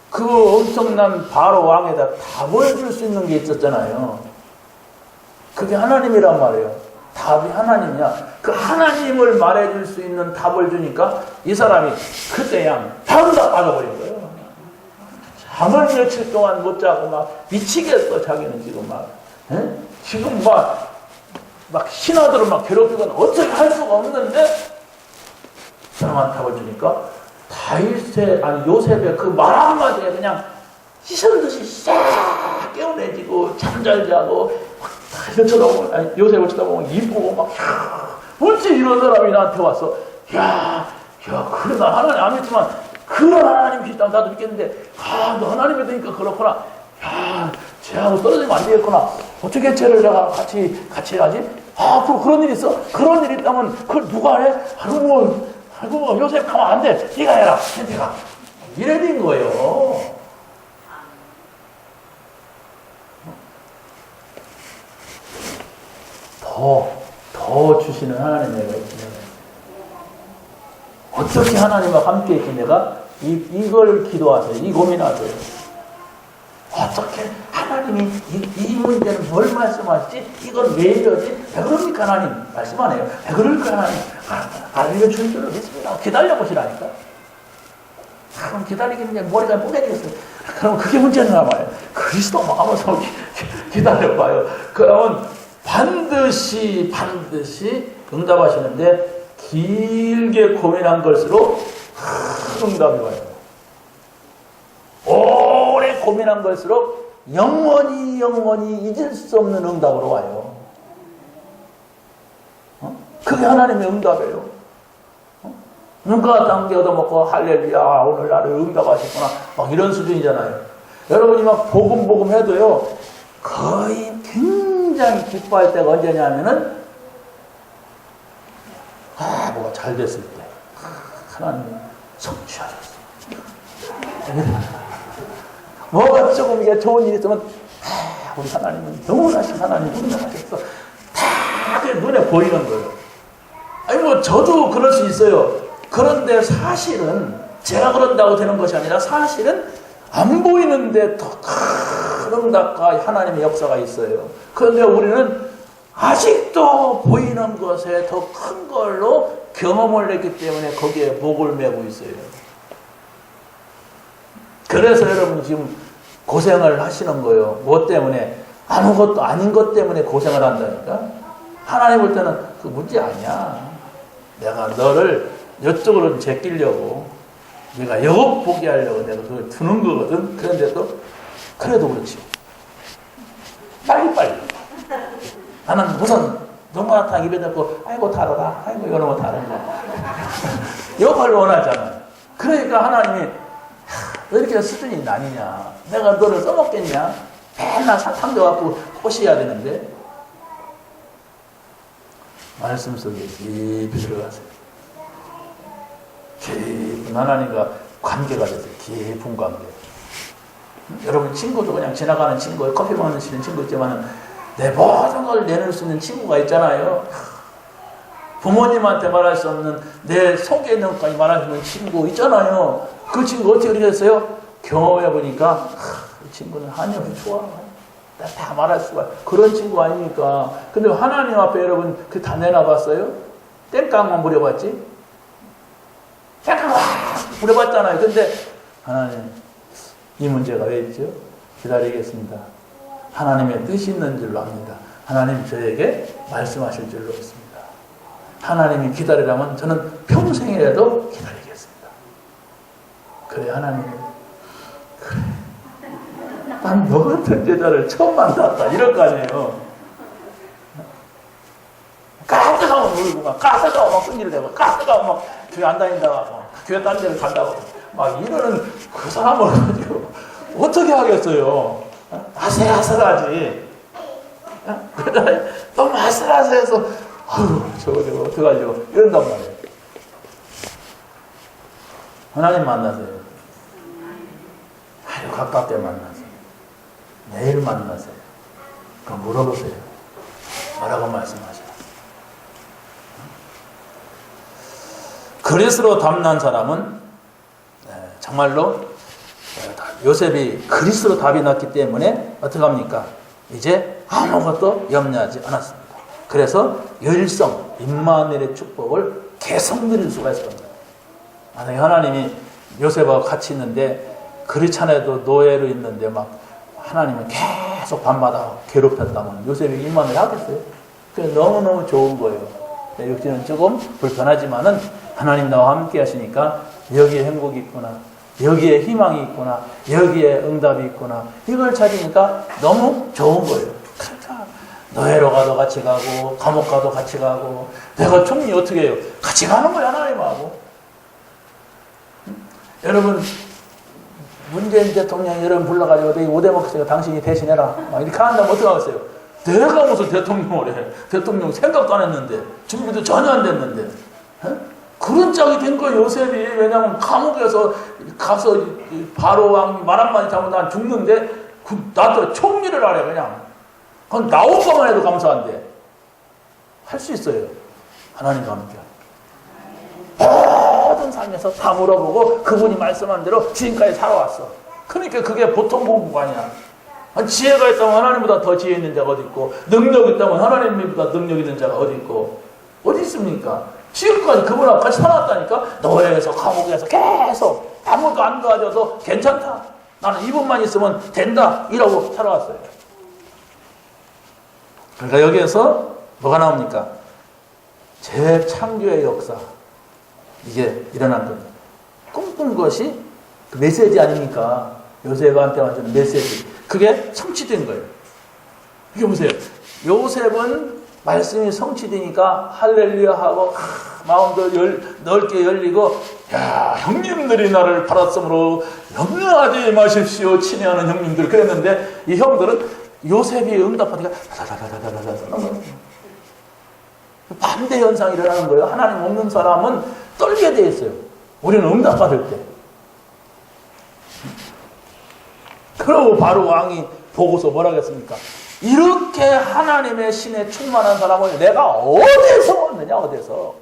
그 엄청난 바로 왕에다 답을 줄 수 있는 게 있었잖아요. 그게 하나님이란 말이에요. 답이 하나님이야. 그 하나님을 말해줄 수 있는 답을 주니까 이 사람이 그때양 바로 다 빠져버린 거예요. 잠을 며칠 동안 못 자고 막 미치겠어. 자기는 지금 막 지금 막 신하들을 막 괴롭히고 어떻게 할 수가 없는데 사람한테 답을 주니까 요셉의 그 말 한마디에 그냥 씻은 듯이 싹 깨어내지고 잠잘 자고 요셉을 쳐다보고 이쁘고 막 어찌 이런 사람이 나한테 왔어. 그래 나 하나님 안 믿지만 그런 하나님 계시다고 나도 믿겠는데 너 하나님 믿으니까 그렇구나. 쟤하고 떨어지면 안 되겠구나. 어떻게 쟤를 내가 같이 해야지? 그런 일이 있어? 그런 일이 있다면 그걸 누가 해? 아이고 요셉 가면 안 돼. 네가 해라. 네가. 이래 된 거예요. 더 주시는 하나님 내가 있지. 어떻게 하나님과 함께 있지 내가? 이걸 기도하세요. 이 고민하세요. 어떻게 하나님이 이 문제는 뭘 말씀하시지? 이건 왜 이러지? 왜 그럽니까 하나님? 말씀 안 해요. 왜 그럴까 하나님? 알려줄 줄 알겠습니다. 기다려보시라니까. 그럼 기다리기는 머리가 뽀개지겠어요. 그럼 그게 문제인가 봐요. 그리스도 마음으로 기다려봐요. 그러면 반드시 응답하시는데 길게 고민한 걸수록 큰 응답이 와요. 오래 고민한 걸수록 영원히 잊을 수 없는 응답으로 와요. 그게 하나님의 응답이에요. 누가 단계 얻어먹고 할렐루야 오늘 나를 응답하셨구나 막 이런 수준이잖아요. 여러분이 막 복음 해도요 거의 굉장히 기뻐할 때가 언제냐면은 뭐가 잘 됐을 때 하나님 성취하셨어. 뭐가 조금 이게 좋은 일이 있으면 우리 하나님은 영원하신 하나님 응답하셨어. 다 눈에 보이는 거예요. 아니 뭐 저도 그럴 수 있어요. 그런데 사실은 제가 그런다고 되는 것이 아니라 사실은 안 보이는데 더 큰 응답과 하나님의 역사가 있어요. 그런데 우리는 아직도 보이는 것에 더 큰 걸로 경험을 했기 때문에 거기에 목을 메고 있어요. 그래서 여러분 지금 고생을 하시는 거예요. 뭐 때문에? 아무것도 아닌 것 때문에 고생을 한다니까. 하나님 볼 때는 그 문제 아니야. 내가 너를 이쪽으로 제끼려고 내가 영업 보게 하려고 내가 그걸 두는 거거든. 그런데도 그래도 그렇지. 빨리빨리. 나는 우선 동마탕 입에 넣고 아이고 다르다. 아이고 이거 너무 다른 거. 이걸 원하잖아. 그러니까 하나님이 왜 이렇게 수준이 나뉘냐. 내가 너를 써먹겠냐. 맨날 사탕 줘갖고 꼬시해야 되는데 말씀 속에 깊이 들어가세요. 깊은 하나님과 관계가 됐어요. 깊은 관계. 여러분 친구도 그냥 지나가는 친구, 커피 마시는 친구 있지만 내 모든 걸 내놓을 수 있는 친구가 있잖아요. 부모님한테 말할 수 없는 내 속에 있는 것까지 말할 수 있는 친구 있잖아요. 그 친구 어떻게 됐어요? 경험해 보니까 이 친구는 한없이 좋아. 다 말할 수가 그런 친구 아닙니까? 근데 하나님 앞에 여러분 그 다 내놔봤어요? 땡깡만 부려봤지? 땡깡만 부려봤잖아요. 근데 하나님 이 문제가 왜 있죠? 기다리겠습니다. 하나님의 뜻이 있는 줄로 압니다. 하나님 저에게 말씀하실 줄로 믿습니다. 하나님이 기다리라면 저는 평생이라도 기다리겠습니다. 그래 하나님 그래 난 너 같은 제자를 처음 만났다 이럴 거 아니에요. 가스가 울고 막 가스가 막 끊기를 대고 가스가 막 교회 안 다닌다가 막 교회 딴 데를 간다고 막 이러는 그 사람을 가지고 어떻게 하겠어요? 아슬아슬하지. 너무 아슬아슬해서 아유 저거 어떡하려고 이런단 말이에요. 하나님 만나세요. 아주 가깝게 만나세요. 매일 만나세요. 그럼 물어보세요. 뭐라고 말씀하셔요? 그리스로 담난 사람은 정말로 요셉이 그리스로 답이 났기 때문에 어떻게 합니까? 이제 아무것도 염려하지 않았습니다. 그래서 열성, 임마누엘의 축복을 계속 누릴 수가 있었습니다. 만약에 하나님이 요셉하고 같이 있는데 그렇지 않아도 노예로 있는데 막 하나님은 계속 밤마다 괴롭혔다면 요셉이 임마누엘 하겠어요? 그게 너무너무 좋은 거예요. 육신은 조금 불편하지만은 하나님 나와 함께 하시니까 여기에 행복이 있구나. 여기에 희망이 있구나. 여기에 응답이 있구나. 이걸 찾으니까 너무 좋은 거예요. 그러니까 노예로 가도 같이 가고 감옥 가도 같이 가고 내가 총리 어떻게 해요? 같이 가는 거야 하나님하고. 여러분 문재인 대통령이 여러분 불러가지고 내 오대목사가 당신이 대신해라 막 이렇게 한다면 어떻게 하겠어요? 내가 무슨 대통령을 해. 대통령 생각도 안 했는데 준비도 전혀 안 됐는데 에? 그런 짝이 된 거예요 요셉이. 왜냐하면 감옥에서 가서 바로 왕이 말 한마디 잘못하면 죽는데 나도 총리를 하래 그냥. 그건 나온 것만 해도 감사한데 할 수 있어요. 하나님과 함께 모든 삶에서 다 물어보고 그분이 말씀한 대로 지금까지 살아왔어. 그러니까 그게 보통 공부가 아니야. 지혜가 있다면 하나님보다 더 지혜 있는 자가 어디 있고 능력이 있다면 하나님보다 능력 있는 자가 어디 있고 어디 있습니까? 지금까지 그분하고 같이 살았다니까. 노예에서 감옥에서 계속 아무도 안 도와줘서 괜찮다. 나는 이분만 있으면 된다. 이러고 살아왔어요. 그러니까 여기에서 뭐가 나옵니까? 재창조의 역사. 이게 일어난 겁니다. 꿈꾼 것이 그 메시지 아닙니까? 요셉한테 완전 메시지. 그게 성취된 거예요. 이게 보세요. 요셉은 말씀이 성취되니까 할렐루야 하고 마음도 넓게 열리고 야 형님들이 나를 팔았으므로 염려하지 마십시오 친애하는 형님들 그랬는데 이 형들은 요셉이 응답하니까 반대 현상이 일어나는 거예요. 하나님 없는 사람은 떨게 돼 있어요. 우리는 응답받을 때. 그러고 바로 왕이 보고서 뭐라 하겠습니까? 이렇게 하나님의 신에 충만한 사람을 내가 어디서 얻느냐 어디서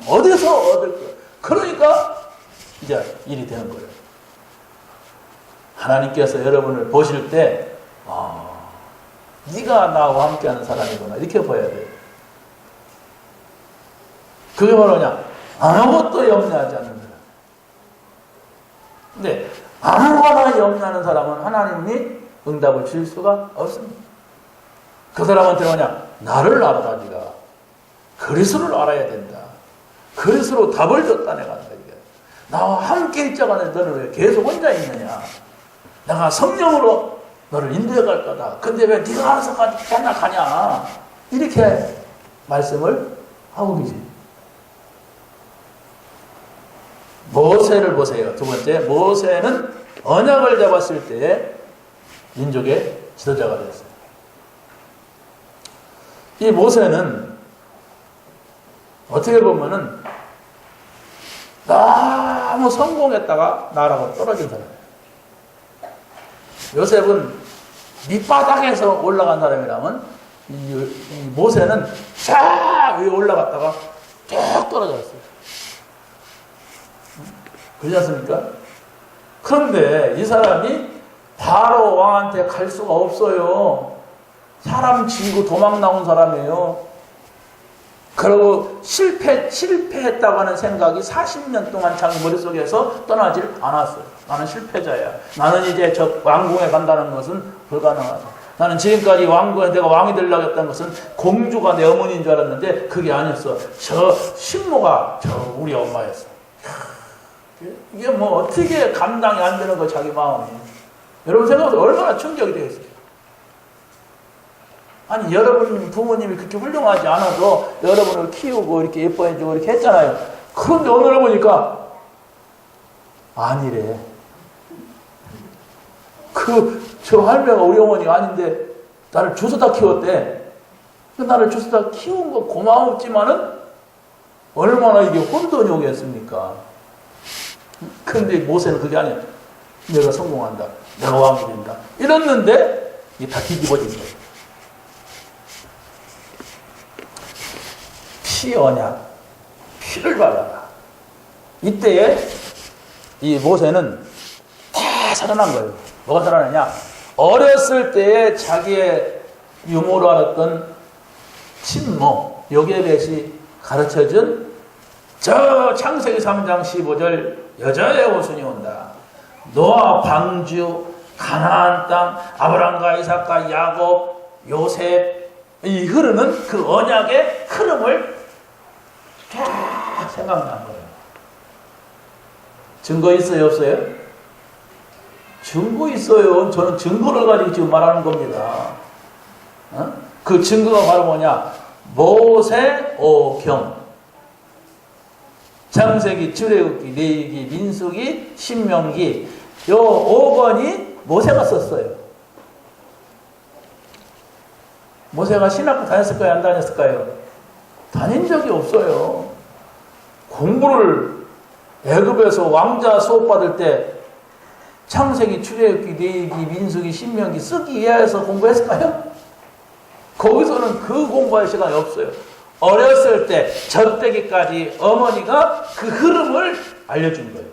얻을 거야. 그러니까 이제 일이 되는 거예요. 하나님께서 여러분을 보실 때 네가 나와 함께하는 사람이구나 이렇게 보여야 돼요. 그게 뭐냐? 아무것도 염려하지 않는 사람. 근데 아무거나 염려하는 사람은 하나님이 응답을 줄 수가 없습니다. 그 사람한테 뭐냐? 나를 알아라 네가. 그리스도를 알아야 된다. 그리스도로 답을 줬다 내가. 나와 함께 있자가 너는 왜 계속 혼자 있느냐? 내가 성령으로 너를 인도해 갈 거다. 근데 왜 네가 알아서 맨날 가냐? 이렇게 말씀을 하고 계세요. 모세를 보세요. 두 번째, 모세는 언약을 잡았을 때에 민족의 지도자가 되었어요. 이 모세는 어떻게 보면은 너무 성공했다가 나라가 떨어진 사람이에요. 요셉은 밑바닥에서 올라간 사람이라면 이 모세는 쫙 위에 올라갔다가 쭉 떨어졌어요. 그렇지 않습니까? 그런데 이 사람이 바로 왕한테 갈 수가 없어요. 사람 지고 도망 나온 사람이에요. 그리고 실패했다고 하는 생각이 40년 동안 자기 머릿속에서 떠나질 않았어요. 나는 실패자야. 나는 이제 저 왕궁에 간다는 것은 불가능하다. 나는 지금까지 왕궁에 내가 왕이 되려고 했던 것은 공주가 내 어머니인 줄 알았는데 그게 아니었어. 저 신모가 저 우리 엄마였어. 이게 뭐 어떻게 감당이 안 되는 거 자기 마음이. 여러분 생각해보세요. 얼마나 충격이 되겠어요. 아니 여러분 부모님이 그렇게 훌륭하지 않아도 여러분을 키우고 이렇게 예뻐해주고 이렇게 했잖아요. 그런데 오늘 보니까 아니래. 저 할매가 우리 어머니가 아닌데 나를 주워다 키웠대. 나를 주워다 키운 거 고마웠지만은 얼마나 이게 혼돈이 오겠습니까? 근데 모세는 그게 아니야. 내가 성공한다. 내가 왕이 된다. 이랬는데 이게 다 뒤집어진 거예요. 피 언약, 피를 발라라. 이때에 이 모세는 다 살아난 거예요. 뭐가 살아나냐? 어렸을 때에 자기의 유모로 알았던 친모 요게벳이 가르쳐준 저 창세기 3장 15절 여자의 오순이 온다. 노아 방주 가나안 땅 아브람과 이삭과 야곱 요셉 이 흐르는 그 언약의 흐름을 쫙 생각난 거예요. 증거 있어요 없어요? 증거 있어요. 저는 증거를 가지고 지금 말하는 겁니다. 그 증거가 바로 뭐냐? 모세오경 창세기, 출애굽기, 레위기, 민수기, 신명기 요 5권이 모세가 썼어요. 모세가 신학교 다녔을까요? 안 다녔을까요? 다닌 적이 없어요. 공부를 애굽에서 왕자 수업 받을 때 창세기, 출애굽기, 레위기, 민수기, 신명기 쓰기 이해해서 공부했을까요? 거기서는 그 공부할 시간이 없어요. 어렸을 때 젖되기까지 어머니가 그 흐름을 알려준 거예요.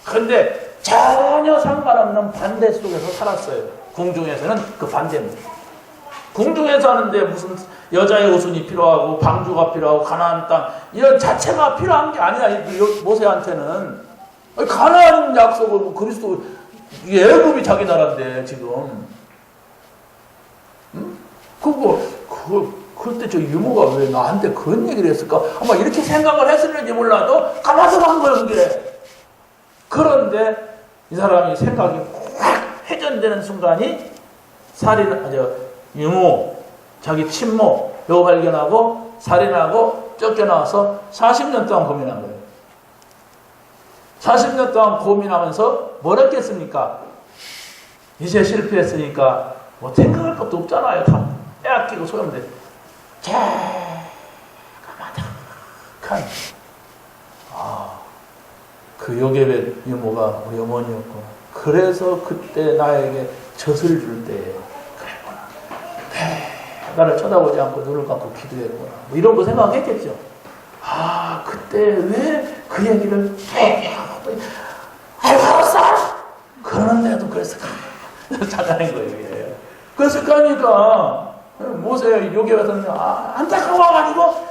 그런데 전혀 상관없는 반대 속에서 살았어요. 궁중에서는 그 반대입니다. 궁중에서 하는데 무슨 여자의 오순이 필요하고 방주가 필요하고 가나안 땅 이런 자체가 필요한 게 아니야. 모세한테는 가나안 약속을 그리스도 애굽이 자기 나라인데 지금 그때 저 유모가 왜 나한테 그런 얘기를 했을까? 아마 이렇게 생각을 했을지 몰라도 가만서 간 거예요, 그게. 그런데 이 사람이 생각이 확 회전되는 순간이 유모, 자기 친모, 요 발견하고 살인하고 쫓겨나와서 40년 동안 고민한 거예요. 40년 동안 고민하면서 뭘 했겠습니까? 이제 실패했으니까 뭐 생각할 것도 없잖아요. 다 빼앗기고 소용돼. 까마득한 그 요게벳 유모가 우리 어머니였구나. 그래서 그때 나에게 젖을 줄 때 그랬구나. 나를 쳐다보지 않고 눈을 감고 기도했구나. 뭐 이런 거 생각했겠죠. 그때 왜 그 얘기를 알았어. 그런데도 그랬을까? 찾아낸 거예요. 이게. 그랬을까니까 모세 요게벳은 안타까워가지고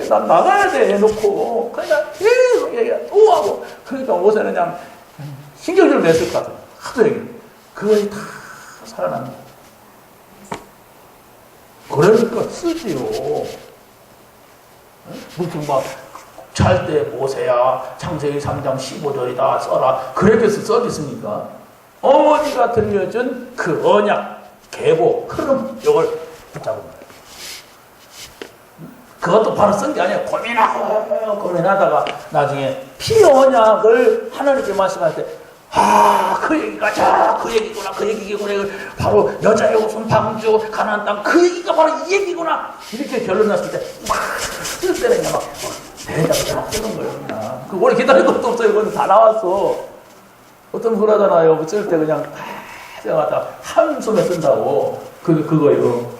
난 나가야 돼 해놓고 그러니까 계속 얘기가 또 하고 그러니까 모세는 그냥 신경질 냈을 것 같아요. 하도 얘기. 그것이 다 살아납니다. 그러니까 쓰지요. 무슨 막 잘 때 모세야 창세기 3장 15절이다 써라 그렇게 써있습니까? 어머니가 들려준 그 언약 계보 흐름 이걸 붙잡은 거예요. 그것도 바로 쓴 게 아니에요. 고민하다가 나중에 피 언약을 하나님께 말씀할 때 그 얘기가 그 얘기구나 그 얘기구나 바로 여자의 옷은 방주 가나안 땅 그 얘기가 바로 이 얘기구나 이렇게 결론 났을 때 막 쓸 때는 그냥 막 대답을 막 쓰는 거예요. 그냥. 그 오래 기다릴 것도 없어요. 이건 다 나왔어. 어떤 분 그러잖아요. 뭐 쓸 때 그냥 생각하다 한숨에 쓴다고. 그거요.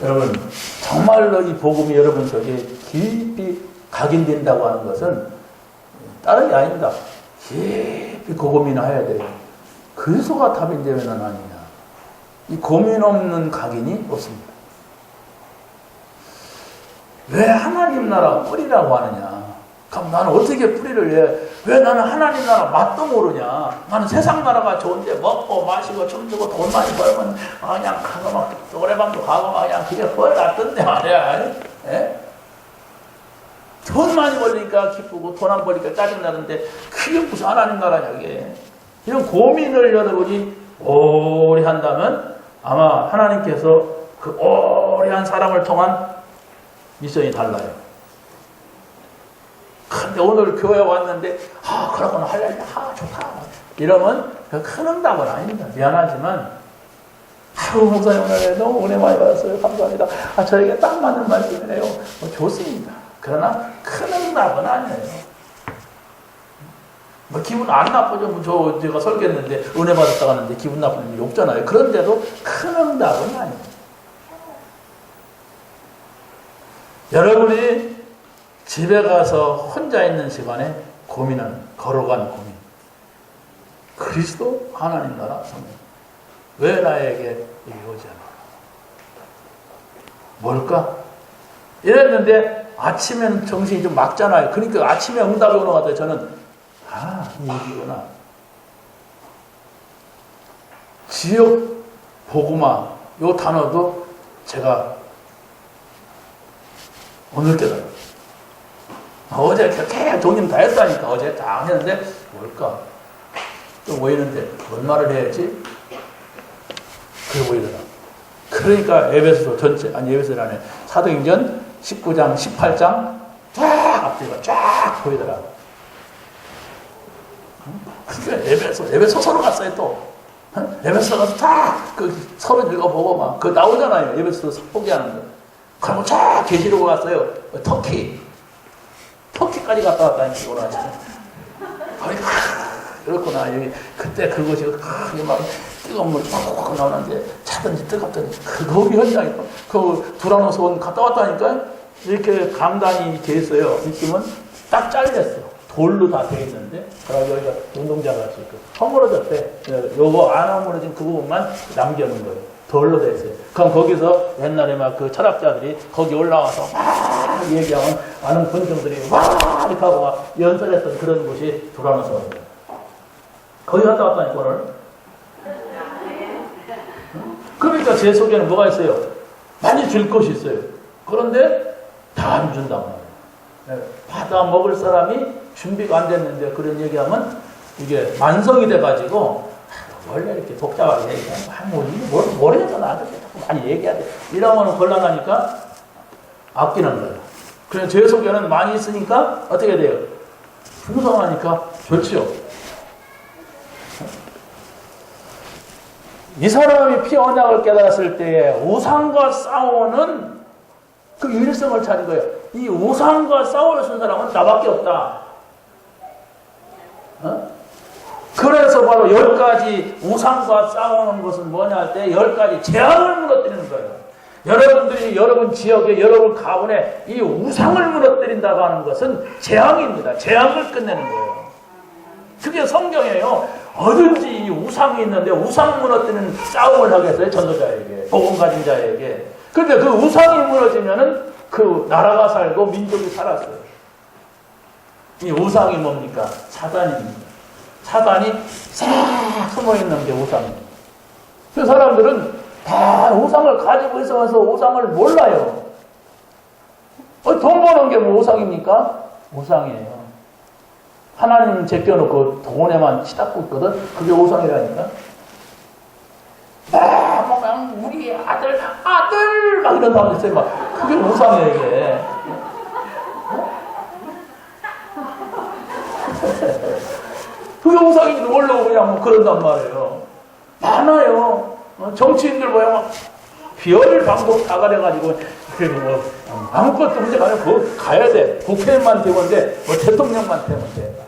여러분, 정말로 이 복음이 여러분 속에 깊이 각인된다고 하는 것은 다른 게 아닙니다. 깊이 고민해야 돼요. 그리스도가 답인데 왜 난 아니냐. 이 고민 없는 각인이 없습니다. 왜 하나님 나라 뿌리라고 하느냐. 그럼 나는 어떻게 뿌리를 왜 나는 하나님 나라 맛도 모르냐. 나는 세상 나라가 좋은데 먹고 마시고 춤추고 돈 많이 벌면 그냥 가서 막 노래방도 가고 막 그냥 그게 헐 났던데 말이야. 예? 돈 많이 벌리니까 기쁘고 돈 안 벌리니까 짜증나는데 그게 무슨 하나님 나라냐 이게. 이런 고민을 여러분이 오래 한다면 아마 하나님께서 그 오래 한 사람을 통한 미션이 달라요. 근데 오늘 교회 왔는데 그러고는 할렐루야 좋다 이러면 큰 응답은 아닙니다. 미안하지만 목사님 오늘 너무 은혜 많이 받았어요. 감사합니다. 저에게 딱 맞는 말씀이네요. 좋습니다. 그러나 큰 응답은 아니에요. 기분 안 나쁘죠. 제가 설교했는데 은혜 받았다고 하는데 기분 나쁜 일이 없잖아요. 그런데도 큰 응답은 아니에요. 여러분이 집에 가서 혼자 있는 시간에 고민하는, 걸어가는 고민. 그리스도 하나님 나라 성령. 왜 나에게 이게 오지 않을까? 뭘까? 이랬는데 아침에는 정신이 좀 막잖아요. 그러니까 아침에 응답이 오는 것 같아요. 저는 이 얘기구나. 지역 복음화 요 단어도 제가 오늘 깨달아요. 어제 계속 종님 다 했다니까. 어제 딱 했는데 뭘까? 또 보이는데 뭔 말을 해야지? 그래 보이더라. 그러니까 에베소 전체, 아니 에베소 안에 사도행전 19장 18장 쫙 앞뒤가 쫙 보이더라. 그러니까 에베소서로 갔어요 또. 에베소 가서 다 그 서로 읽어보고 막 그 나오잖아요. 에베소서 포기하는 거. 그러고 쫙 계시록으로 갔어요. 터키까지 갔다 왔다니까 이거는 그렇구나. 여기 그때 그것이 막 뜨거운 물이 막 나오는데 차든지 뜨겁더니 거기 현장에 그 두라노스 원 갔다 왔다니까. 이렇게 강단이 돼 있어요. 있으면 딱 잘렸어. 돌로 다 돼 있는데 그러고 여기가 운동장 같이 허물어졌대. 요거 안 허물어진 그 부분만 남겨놓은 거예요. 돌로 돼 있어요. 그럼 거기서 옛날에 막 그 철학자들이 거기 올라와서 막 얘기하면 많은 군중들이 막 이렇게 하고 막 연설했던 그런 곳이 두라노스 원이에요. 거기 갔다 왔다니까 오늘. 그러니까 제 속에는 뭐가 있어요? 많이 줄 것이 있어요. 그런데 다 안 준다고 말이에요. 받아 먹을 사람이 준비가 안 됐는데 그런 얘기하면 이게 만성이 돼가지고 원래 이렇게 복잡하게 얘기하면 모르겠어 나한테 많이 얘기해야 돼. 이러면 곤란하니까 아끼는 거예요. 그래서 제 속에는 많이 있으니까 어떻게 돼요? 풍성하니까 좋지요. 이 사람이 피 언약을 깨달았을 때에 우상과 싸우는 그 일성을 차린 거예요. 이 우상과 싸울 수 있는 사람은 나밖에 없다. 그래서 바로 10가지 우상과 싸우는 것은 뭐냐 할 때 10가지 재앙을 무너뜨리는 거예요. 여러분들이 여러분 지역에 여러분 가문에 이 우상을 무너뜨린다고 하는 것은 재앙입니다. 재앙을 끝내는 거예요. 그게 성경이에요. 어딘지 이 우상이 있는데 우상 무너뜨리는 싸움을 하겠어요. 전도자에게, 복음 가진 자에게. 그런데 그 우상이 무너지면은 그 나라가 살고 민족이 살았어요. 이 우상이 뭡니까? 사단입니다. 사단이 싹 숨어있는 게 우상입니다. 그 사람들은 다 우상을 가지고 있어서 우상을 몰라요. 돈 버는 게 뭐 우상입니까? 우상이에요. 하나님 제껴놓고 돈에만 치닫고 있거든? 그게 우상이라니까? 막 우리 아들 막 이런 사람들 있어요. 막 그게 우상이에요 이게. 그게 우상인지 모르고 그냥 뭐 그런단 말이에요. 많아요. 정치인들 뭐야 막 별 방법 다 가려가지고 그리고 뭐 아무것도 문제가 아니고 그거 가야 돼. 국회의원만 되면 돼. 뭐 대통령만 되면 돼.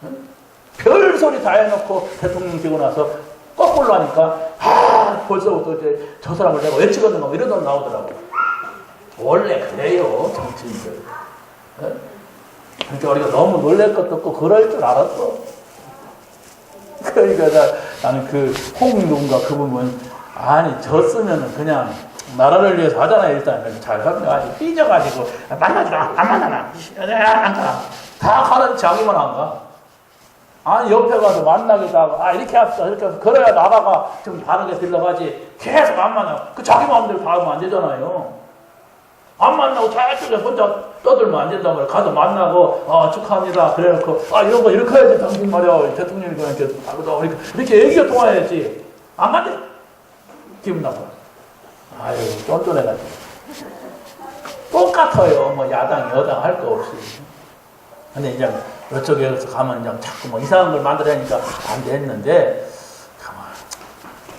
응? 별 소리 다 해놓고 대통령 되고 나서 거꾸로 하니까 벌써부터 이제 저 사람을 내가 왜 찍었는가 이런 돈 나오더라고. 원래 그래요, 정치인들. 응? 그러니까 우리가 너무 놀랄 것도 없고 그럴 줄 알았어. 그러니까 나는 그 홍 누군가 그분은 아니 졌으면은 그냥 나라를 위해서 하잖아요. 일단 잘 하면 아주 삐져가지고 만나주라 안 만나나 안 가. 다 가는 자기만 안 가. 아니 옆에 가서 만나기도 하고 이렇게 합시다 이렇게 해서 그래야 나라가 좀 바르게 들러가지. 계속 안 만나. 그 자기 마음대로 다 하면 안 되잖아요. 안 만나고 저쪽에 혼자 떠들면 안 된단 말이야. 가서 만나고 축하합니다 그래놓고 이런 거 이렇게 해야지 당신 말이야 대통령이 그냥 이렇게 얘기가 통화해야지. 안 만나. 기분 나빠. 아유 쫀쫀해가지고 똑같아요. 뭐 야당 여당 할 거 없이. 근데 이제 이쪽에서 가면 이제 자꾸 뭐 이상한 걸 만들어내니까 안 됐는데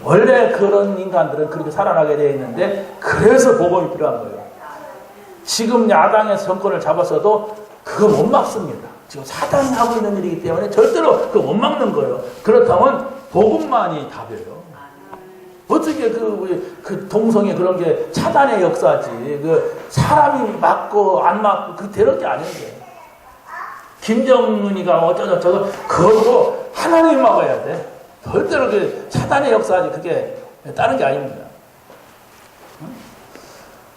원래 그런 인간들은 그렇게 살아나게 되어 있는데 그래서 복음이 필요한 거예요. 지금 야당에서 정권을 잡았어도 그거 못 막습니다. 지금 사단이 하고 있는 일이기 때문에 절대로 그거 못 막는 거예요. 그렇다면 복음만이 답이에요. 어떻게 그 동성애 그런 게 차단의 역사지. 그 사람이 맞고 안 맞고 그 되는 게 아닌데. 김정은이가 어쩌고저쩌고 그것도 하나님 막아야 돼. 절대로 그 차단의 역사지. 그게 다른 게 아닙니다.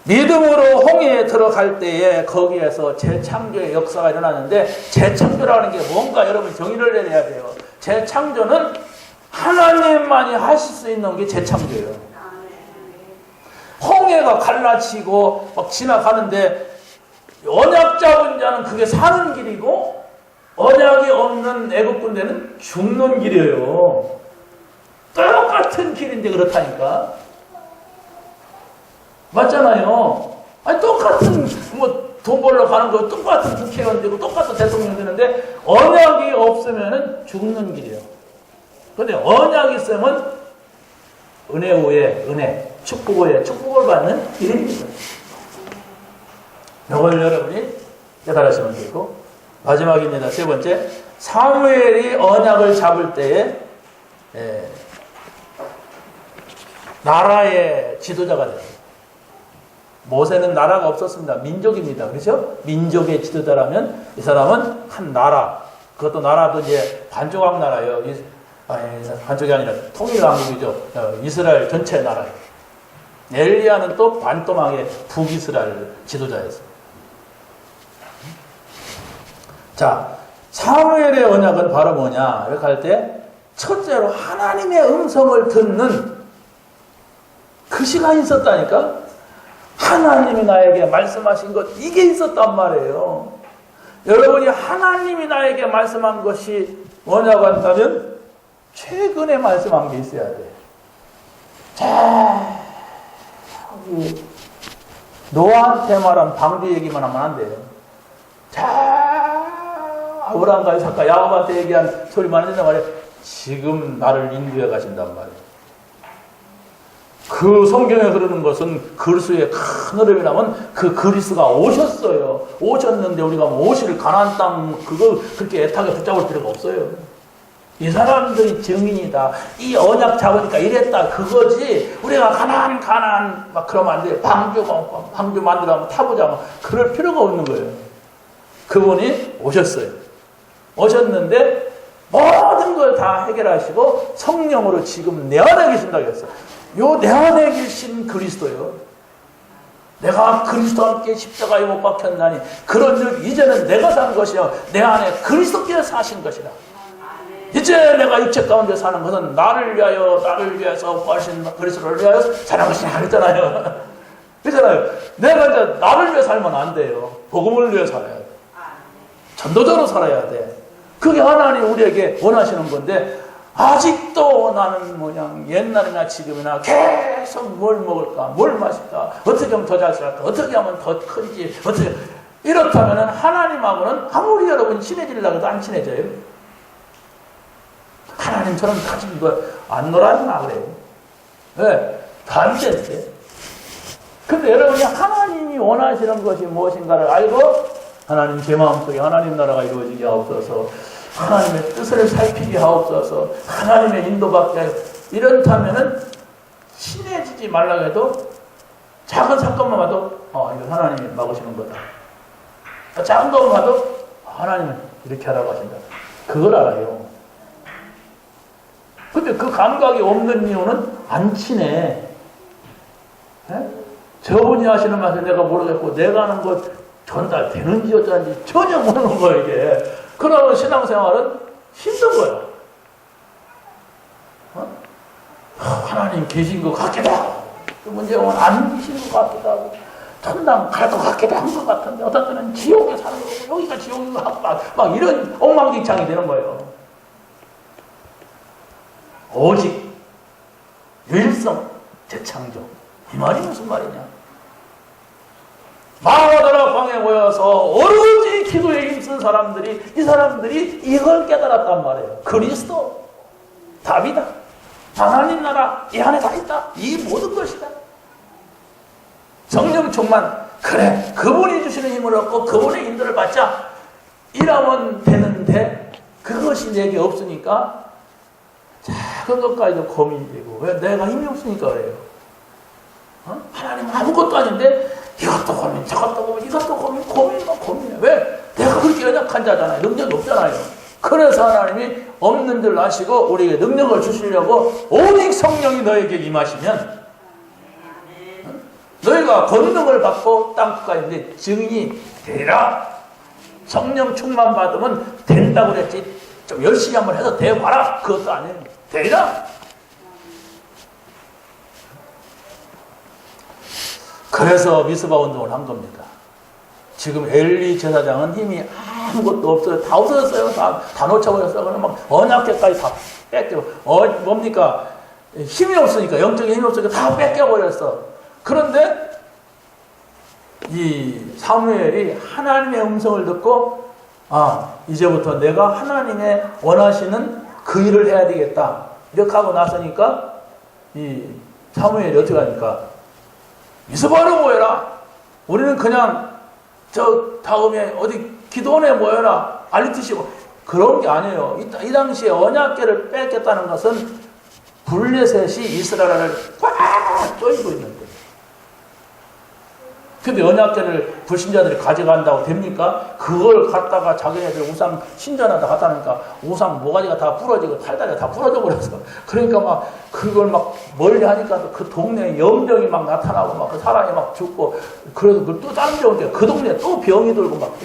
믿음으로 홍해에 들어갈 때에 거기에서 재창조의 역사가 일어나는데 재창조라는 게 뭔가 여러분 정의를 내려야 돼요. 재창조는 하나님만이 하실 수 있는 게 재창조예요. 홍해가 갈라치고 막 지나가는데 언약 잡은 자는 그게 사는 길이고 언약이 없는 애국 군대는 죽는 길이에요. 똑같은 길인데 그렇다니까. 맞잖아요. 똑같은 돈 벌러 가는 거 똑같은 국회의원 되고 똑같은 대통령 되는데 언약이 없으면은 죽는 길이에요. 근데 언약이 있으면 은혜 후에 은혜, 축복 후에 축복을 받는 길입니다. 이걸 여러분이 깨달으시면 되고 마지막입니다. 세 번째, 사무엘이 언약을 잡을 때에 나라의 지도자가 됐어요. 모세는 나라가 없었습니다. 민족입니다. 그렇죠? 민족의 지도자라면 이 사람은 한 나라, 그것도 나라도 이제 반조각 나라예요. 반쪽이 아니라 통일왕국이죠. 이스라엘 전체 나라예요. 엘리야는 또 반토막의 북이스라엘 지도자였어요. 자, 사무엘의 언약은 바로 뭐냐? 이렇게 할 때 첫째로 하나님의 음성을 듣는 그 시간이 있었다니까? 하나님이 나에게 말씀하신 것 이게 있었단 말이에요. 여러분이 하나님이 나에게 말씀한 것이 뭐냐고 한다면 최근에 말씀한 게 있어야 돼. 자, 노아한테 말한 방주 얘기만 하면 안 돼요. 자, 아브라함과 이삭과 야곱한테 얘기한 소리만 한단 말이에요. 지금 나를 인도해 가신단 말이에요. 그 성경에 흐르는 것은 그리스도의 큰 흐름이 나면 그 그리스도가 오셨어요. 오셨는데 우리가 오실 가나안 땅 그거 그렇게 애타게 붙잡을 필요가 없어요. 이 사람들이 증인이다. 이 언약 잡으니까 이랬다. 그거지. 우리가 가나안 막 그러면 안 돼요. 방주 만들어 한번 타보자. 막 그럴 필요가 없는 거예요. 그분이 오셨어요. 오셨는데 모든 걸 다 해결하시고 성령으로 지금 내 안에 계신다고 했어요. 요 내 안에 계신 그리스도요. 내가 그리스도와 함께 십자가에 못 박혔나니 그런즉 이제는 내가 사는 것이요 내 안에 그리스도께서 사신 것이라. 이제 내가 육체 가운데 사는 것은 나를 위해서 구하신 그리스도를 위하여 사는 것이냐 그랬잖아요. 그렇잖아요. 내가 이제 나를 위해 살면 안 돼요. 복음을 위해 살아야 돼. 전도자로 살아야 돼. 그게 하나님 우리에게 원하시는 건데 아직도 나는 뭐냐 옛날이나 지금이나 계속 뭘 먹을까 뭘 마실까 어떻게 하면 더 잘 살까 어떻게 하면 더 큰지 어떻게 이렇다면 하나님하고는 아무리 여러분이 친해지려고 해도 안 친해져요. 하나님처럼 가진 거 안 놀아주나 그래요. 왜? 반대인데 근데 여러분이 하나님이 원하시는 것이 무엇인가를 알고 하나님 제 마음속에 하나님 나라가 이루어지게 하옵소서, 하나님의 뜻을 살피게 하옵소서, 하나님의 인도받게 이렇다면은 친해지지 말라고 해도 작은 사건만 봐도 이거 하나님이 막으시는 거다. 작은 것만 봐도 하나님은 이렇게 하라고 하신다. 그걸 알아요. 근데 그 감각이 없는 이유는 안 친해. 에? 저분이 하시는 말씀 내가 모르겠고 내가 하는 것 전달되는지 어쩐지 전혀 모르는 거예요, 이게. 그러면 신앙생활은 힘든 거야. 하나님 계신 것 같기도 하고, 또 문제는 안 계신 것 같기도 하고, 천당 갈 것 같기도 한 것 같은데, 어떤 때는 지옥에 사는 거고, 여기가 지옥인 것 같고, 막 이런 엉망진창이 되는 거예요. 오직 유일성 재창조. 이 말이 무슨 말이냐? 마가다라 광에 모여서 오로지 기도에 힘쓴 사람들이, 이 사람들이 이걸 깨달았단 말이에요. 그리스도, 답이다. 하나님 나라 이 안에 다 있다. 이 모든 것이다. 성령 충만, 그래 그분이 주시는 힘을 얻고 그분의 인도를 받자 이러면 되는데 그것이 내게 없으니까 작은 것까지도 고민이 되고, 왜? 내가 힘이 없으니까 그래요. 하나님은 아무것도 아닌데 이것도 고민, 저것도 고민, 이것도 고민, 고민이야. 왜? 내가 그렇게 연약한 자잖아요. 능력이 없잖아요. 그래서 하나님이 없는 줄 아시고 우리에게 능력을 주시려고 오직 성령이 너에게 임하시면 너희가 권능을 받고 땅끝까지 내 증인이 되리라. 성령 충만 받으면 된다고 그랬지. 좀 열심히 한번 해서 돼봐라. 그것도 아니에요. 되리라. 그래서 미스바 운동을 한 겁니다. 지금 엘리 제사장은 힘이 아무것도 없어요. 다 없어졌어요. 다 놓쳐버렸어요. 그럼 막 언약궤까지 다 뺏겨. 뭡니까? 힘이 없으니까, 영적인 힘이 없으니까 다 뺏겨버렸어. 그런데 이 사무엘이 하나님의 음성을 듣고, 이제부터 내가 하나님의 원하시는 그 일을 해야 되겠다. 이렇게 하고 나서니까 이 사무엘이 어떻게 하니까, 미스바로 모여라. 우리는 그냥 저 다음에 어디 기도원에 모여라. 알리트시고 그런 게 아니에요. 이 당시에 언약궤를 뺏겼다는 것은 블레셋이 이스라엘을 꽉 쪼이고 있는데, 근데 언약궤를 불신자들이 가져간다고 됩니까? 그걸 갖다가 자기네들 우상 신전에다 갖다 놓으니까 우상 모가지가 다 부러지고 팔다리가 다 부러져 버려서, 그러니까 막 그걸 막 멀리 하니까 그 동네에 염병이 막 나타나고 막 그 사람이 막 죽고, 그래서 그걸 또 다른 데 오니까 그 동네에 또 병이 들고 막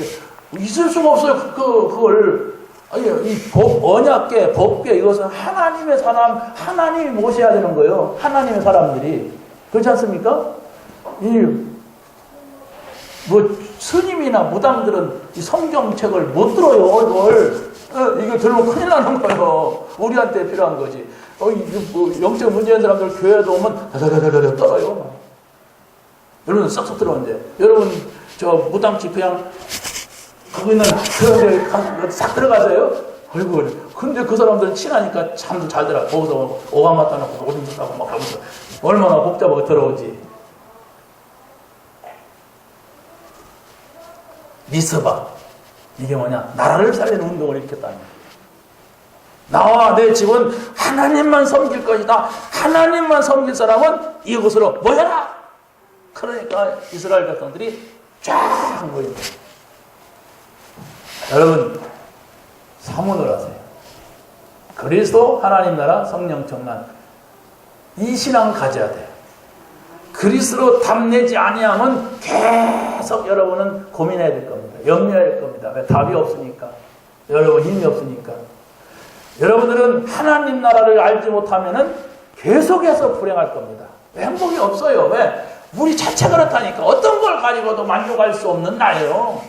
있을 수가 없어요. 그걸. 아니, 이 언약궤, 법궤, 이것은 하나님의 사람, 하나님이 모셔야 되는 거예요. 하나님의 사람들이. 그렇지 않습니까? 스님이나 무당들은 이 성경책을 못 들어요, 이걸. 이거 들으면 큰일 나는 거예요. 우리한테 필요한 거지. 영적 문제 있는 사람들 교회에 오면 다다다다다 떨어요. 여러분 썩썩 들어오는데, 여러분 저 무당집 그냥 거기 있는 그런 데 싹 들어가세요? 아이고, 근데 그 사람들은 친하니까 잠도 잘 들어. 거기서 오감 갖다 놓고 오줌 싸고 막 하면서 얼마나 복잡하게 들어오지. 미스바, 이게 뭐냐? 나라를 살리는 운동을 일으켰다는 거예요. 나와 내 집은 하나님만 섬길 것이다. 하나님만 섬길 사람은 이곳으로 모여라. 그러니까 이스라엘 백성들이 쫙 모입니다. 여러분, 사문을 하세요. 그리스도, 하나님 나라, 성령 충만, 이 신앙을 가져야 돼요. 그리스로 답내지 아니하면 계속 여러분은 고민해야 될 겁니다. 염려해야 될 겁니다. 왜? 답이 없으니까. 여러분 힘이 없으니까. 여러분들은 하나님 나라를 알지 못하면은 계속해서 불행할 겁니다. 행복이 없어요. 왜? 우리 자체가 그렇다니까. 어떤 걸 가지고도 만족할 수 없는 나예요.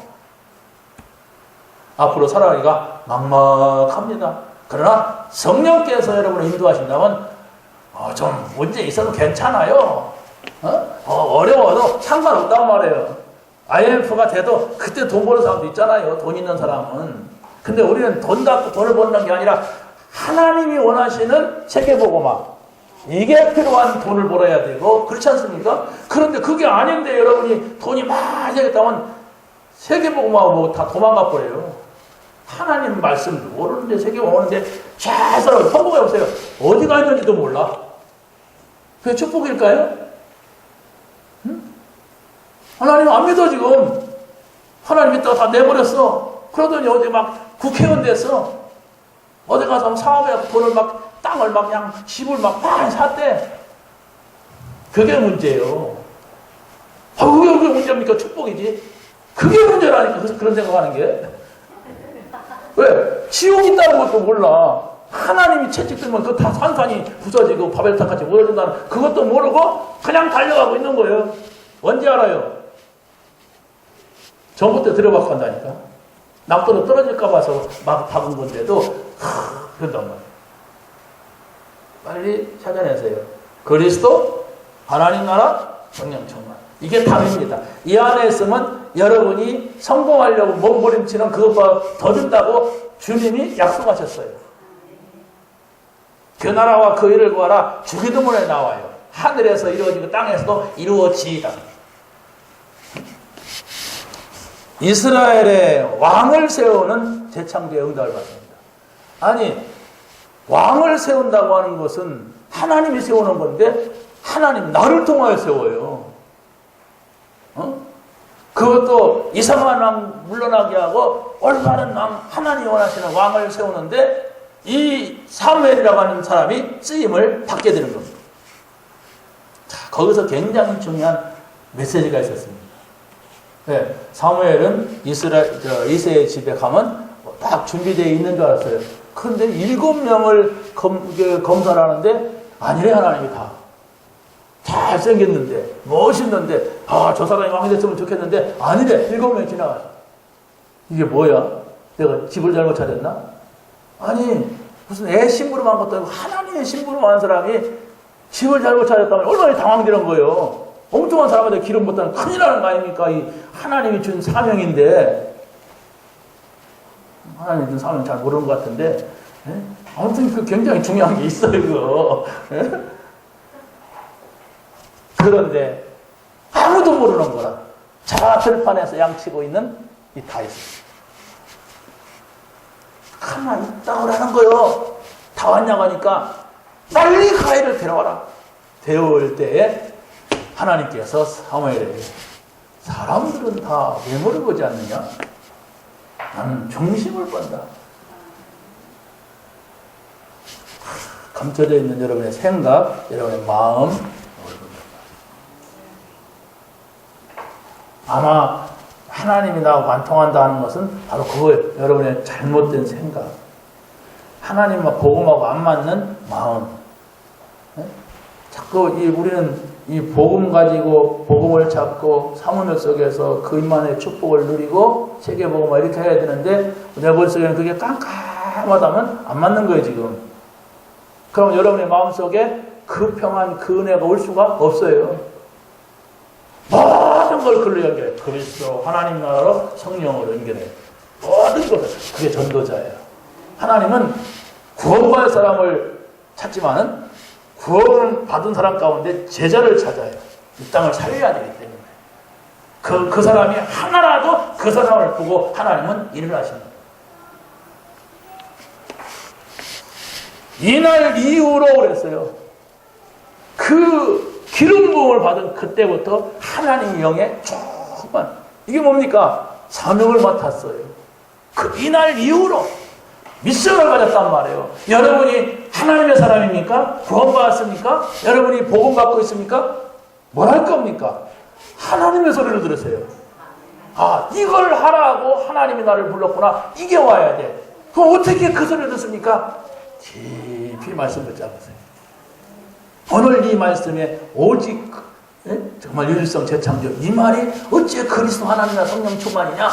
앞으로 살아가기가 막막합니다. 그러나 성령께서 여러분을 인도하신다면 좀 문제 있어도 괜찮아요. 어려워도 상관없단 말이에요. IMF가 돼도 그때 돈 버는 사람도 있잖아요. 돈 있는 사람은. 근데 우리는 돈 갖고 돈을 버는 게 아니라 하나님이 원하시는 세계복음화, 이게 필요한 돈을 벌어야 되고 그렇지 않습니까? 그런데 그게 아닌데 여러분이 돈이 많이 되겠다면 세계복음하고 뭐 다 도망가 버려요. 하나님 말씀도 모르는데 세계복음 오는데 최선을 성공해 보세요. 어디가 있는지도 몰라. 그게 축복일까요? 응? 하나님 안 믿어 지금. 하나님 믿다가 다 내버렸어. 그러더니 어디 막 국회의원 됐어. 어디 가서 사업에 돈을 막 땅을 막 그냥 집을 막 많이 샀대. 그게 문제예요. 그게 문제입니까? 축복이지. 그게 문제라니까. 그래서 그런 생각하는 게. 왜? 지옥 있다는 것도 몰라. 하나님이 채찍들면 그거 다 산산이 부서지고 바벨탑같이 무너진다는 그것도 모르고 그냥 달려가고 있는 거예요. 언제 알아요? 전부터 들어박고 한다니까. 낙도로 떨어질까 봐서 막 박은 건데도 그런단 말이에요. 빨리 찾아내세요. 그리스도, 하나님 나라, 성령 충만. 이게 답입니다. 이 안에 있으면 여러분이 성공하려고 몸부림치는 그것보다 더 준다고 주님이 약속하셨어요. 그 나라와 그 일을 구하라. 주기도문에 나와요. 하늘에서 이루어지고 땅에서도 이루어지이다. 이스라엘의 왕을 세우는 재창조의 응답을 받습니다. 아니, 왕을 세운다고 하는 것은 하나님이 세우는 건데 하나님 나를 통하여 세워요. 그것도 이상한 왕 물러나게 하고 올바른 왕, 하나님이 원하시는 왕을 세우는데 이 사무엘이라고 하는 사람이 쓰임을 받게 되는 겁니다. 자, 거기서 굉장히 중요한 메시지가 있었습니다. 네, 사무엘은 이새의 집에 가면 딱 준비되어 있는 줄 알았어요. 그런데 7명을 검사를 하는데 아니래. 하나님이 다 잘생겼는데 멋있는데 저 사람이 왕이 됐으면 좋겠는데 아니래. 7명이 지나가서 이게 뭐야? 내가 집을 잘못 차렸나? 아니 무슨 애 심부름한 것도 아니고 하나님의 심부름한 사람이 집을 잘못 차렸다면 얼마나 당황되는 거예요. 엉뚱한 사람한테 기름 붓다는 큰일 나는 거 아닙니까? 이 하나님이 준 사명인데 하나님이 준 사명 잘 모르는 것 같은데 아무튼 그 굉장히 중요한 게 있어요. 그거. 그런데 아무도 모르는 거라. 자 들판에서 양치고 있는 이 다윗. 가만히 있다고 하는 거요. 다 왔냐고 하니까 빨리 가해를 데려와라. 데려올 때에 하나님께서 사무엘에게 사람들은 다 외모를 보지 않느냐? 나는 중심을 본다. 감춰져 있는 여러분의 생각, 여러분의 마음, 아마 하나님이 나하고 안 통한다 하는 것은 바로 그거예요. 여러분의 잘못된 생각. 하나님과 복음하고 안 맞는 마음. 자꾸 우리는 이 복음 가지고 복음을 잡고 사모님 속에서 그인만의 축복을 누리고 세계복음을 이렇게 해야 되는데 내 머릿속에는 그게 깜깜하다면 안 맞는 거예요 지금. 그럼 여러분의 마음속에 그 평안 그 은혜가 올 수가 없어요. 모든 걸 그걸로 연결해. 그리스도 하나님 나라로 성령으로 연결해. 모든 것을. 그게 전도자예요. 하나님은 구원받을 사람을 찾지만은 구원을 받은 사람 가운데 제자를 찾아요. 이 땅을 살려야 되기 때문에. 그 사람이 하나라도 그 사람을 보고 하나님은 일을 하십니다. 이날 이후로 그랬어요. 그 기름 부음을 받은 그때부터 하나님의 영에 충만. 이게 뭡니까? 사명을 맡았어요. 이날 이후로 미션을 가졌단 말이에요. 여러분이 하나님의 사람입니까? 구원받았습니까? 여러분이 복음 받고 있습니까? 뭘 할 겁니까? 하나님의 소리를 들으세요. 이걸 하라고 하나님이 나를 불렀구나. 이게 와야 돼. 그럼 어떻게 그 소리를 듣습니까? 깊이 말씀 듣지 않으세요. 오늘 이 말씀에 오직 정말 유일성 재창조 이 말이 어째 그리스도 하나님과 성령 충만이냐?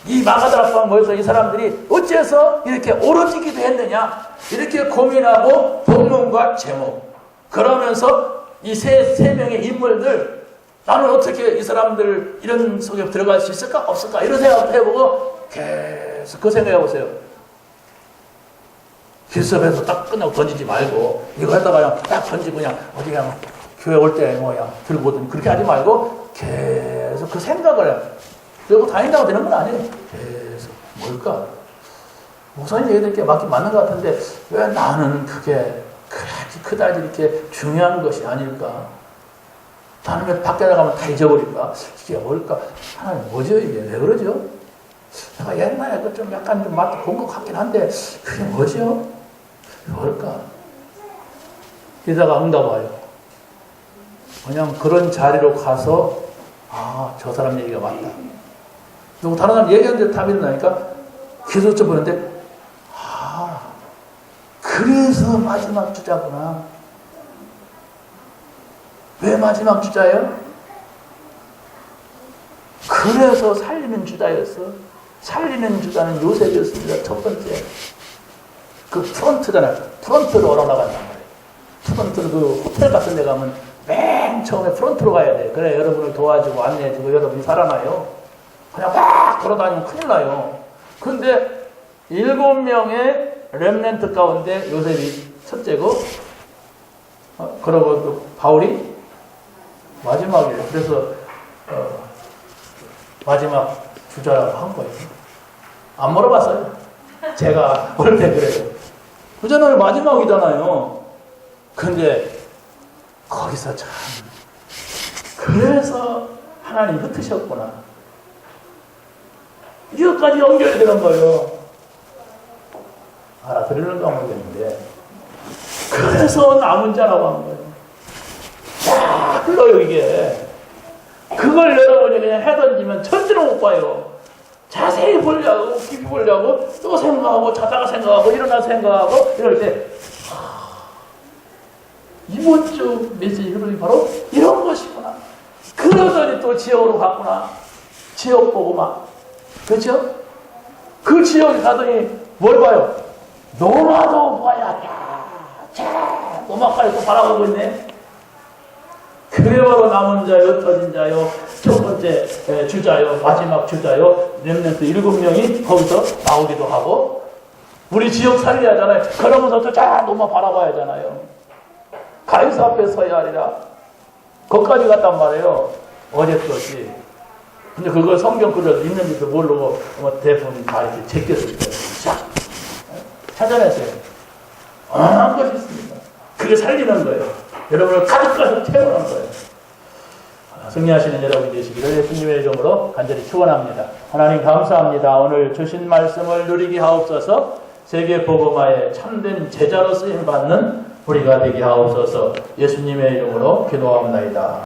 이 마가다락방 모여서 이 사람들이 어째서 이렇게 오로지기도 했느냐? 이렇게 고민하고 본문과 제목 그러면서 이 세 명의 인물들 나는 어떻게 이 사람들 이런 속에 들어갈 수 있을까? 없을까? 이런 생각을 해보고 계속 그 생각해 보세요. 길섭에서 딱 끝나고 던지지 말고 이거 했다가 그냥 딱 던지고 그냥 어디 그냥 교회 올 때 뭐야 들고 오든 그렇게 하지 말고 계속 그 생각을 해. 그리고 다닌다고 되는 건 아니에요. 계속 뭘까? 목사님 얘기할 게 맞긴 맞는 것 같은데 왜 나는 그게 그다지 이렇게 중요한 것이 아닐까? 나는 왜 밖에 나가면 다 잊어버릴까? 이게 뭘까? 하나님 뭐죠 이게? 왜 그러죠? 내가 옛날에 그 좀 약간 좀 맛도 본 것 같긴 한데 그게 뭐죠? 뭘까? 이러다가 응답 와요. 그냥 그런 자리로 가서 저 사람 얘기가 맞다. 그리고 다른 사람 얘기하는데 답이 나니까 계속 여쭤보는데 그래서 마지막 주자구나. 왜 마지막 주자예요? 그래서 살리는 주자였어. 살리는 주자는 요셉이었습니다. 첫 번째. 그 프론트잖아요. 프론트로 얼어나간단 말이에요. 프론트로 그 호텔 같은 데 가면 맨 처음에 프론트로 가야 돼. 그래 여러분을 도와주고 안내해주고 여러분이 살아나요. 그냥 막 돌아다니면 큰일 나요. 근데 7명의 렘넌트 가운데 요셉이 첫째고 그러고 또 바울이 마지막이에요. 그래서 마지막 주자라고 한 거예요. 안 물어봤어요. 제가 볼 때 그래요. 그잖아요. 마지막이잖아요. 근데 거기서 참 그래서 하나님 흩으셨구나. 이것까지 연결이 되는 거예요. 알아들으는가 모르겠는데 그래서 남은 자라고 한 거예요. 야, 흘러요 이게. 그걸 여러분이 그냥 해던지면 절대로 못 봐요. 자세히 보려고 깊이 보려고 또 생각하고 자다가 생각하고 일어나 생각하고 이럴 때 이번 주 메시지 흐름이 바로 이런 것이구나. 그러더니 또 지역으로 갔구나. 지역 보고 막 그렇죠? 그 지역에 가더니 뭘 봐요? 노마도 봐야 노마까지 또 바라보고 있네. 그래 바로 남은 자요 터진 자요 첫 번째 주자요 마지막 주자요 렘넌트 7명이 거기서 나오기도 하고 우리 지역 살려야 하잖아요. 그러면서 또 노마 바라봐야 하잖아요. 가이사 앞에 서야 하리라. 거기까지 갔단 말이에요. 어제 것이. 근데 그걸 성경 글을 있는지도 모르고 대부분 다 이렇게 제꼈을 때 찾아냈어요. 어마어마한 것이 있습니다. 그게 살리는 거예요. 여러분을 가득가득 채우는 거예요. 승리하시는 여러분 되시기를 예수님의 이름으로 간절히 축원합니다. 하나님 감사합니다. 오늘 주신 말씀을 누리게 하옵소서. 세계 복음화에 참된 제자로 쓰임 받는 우리가 되게 하옵소서. 예수님의 이름으로 기도합니다.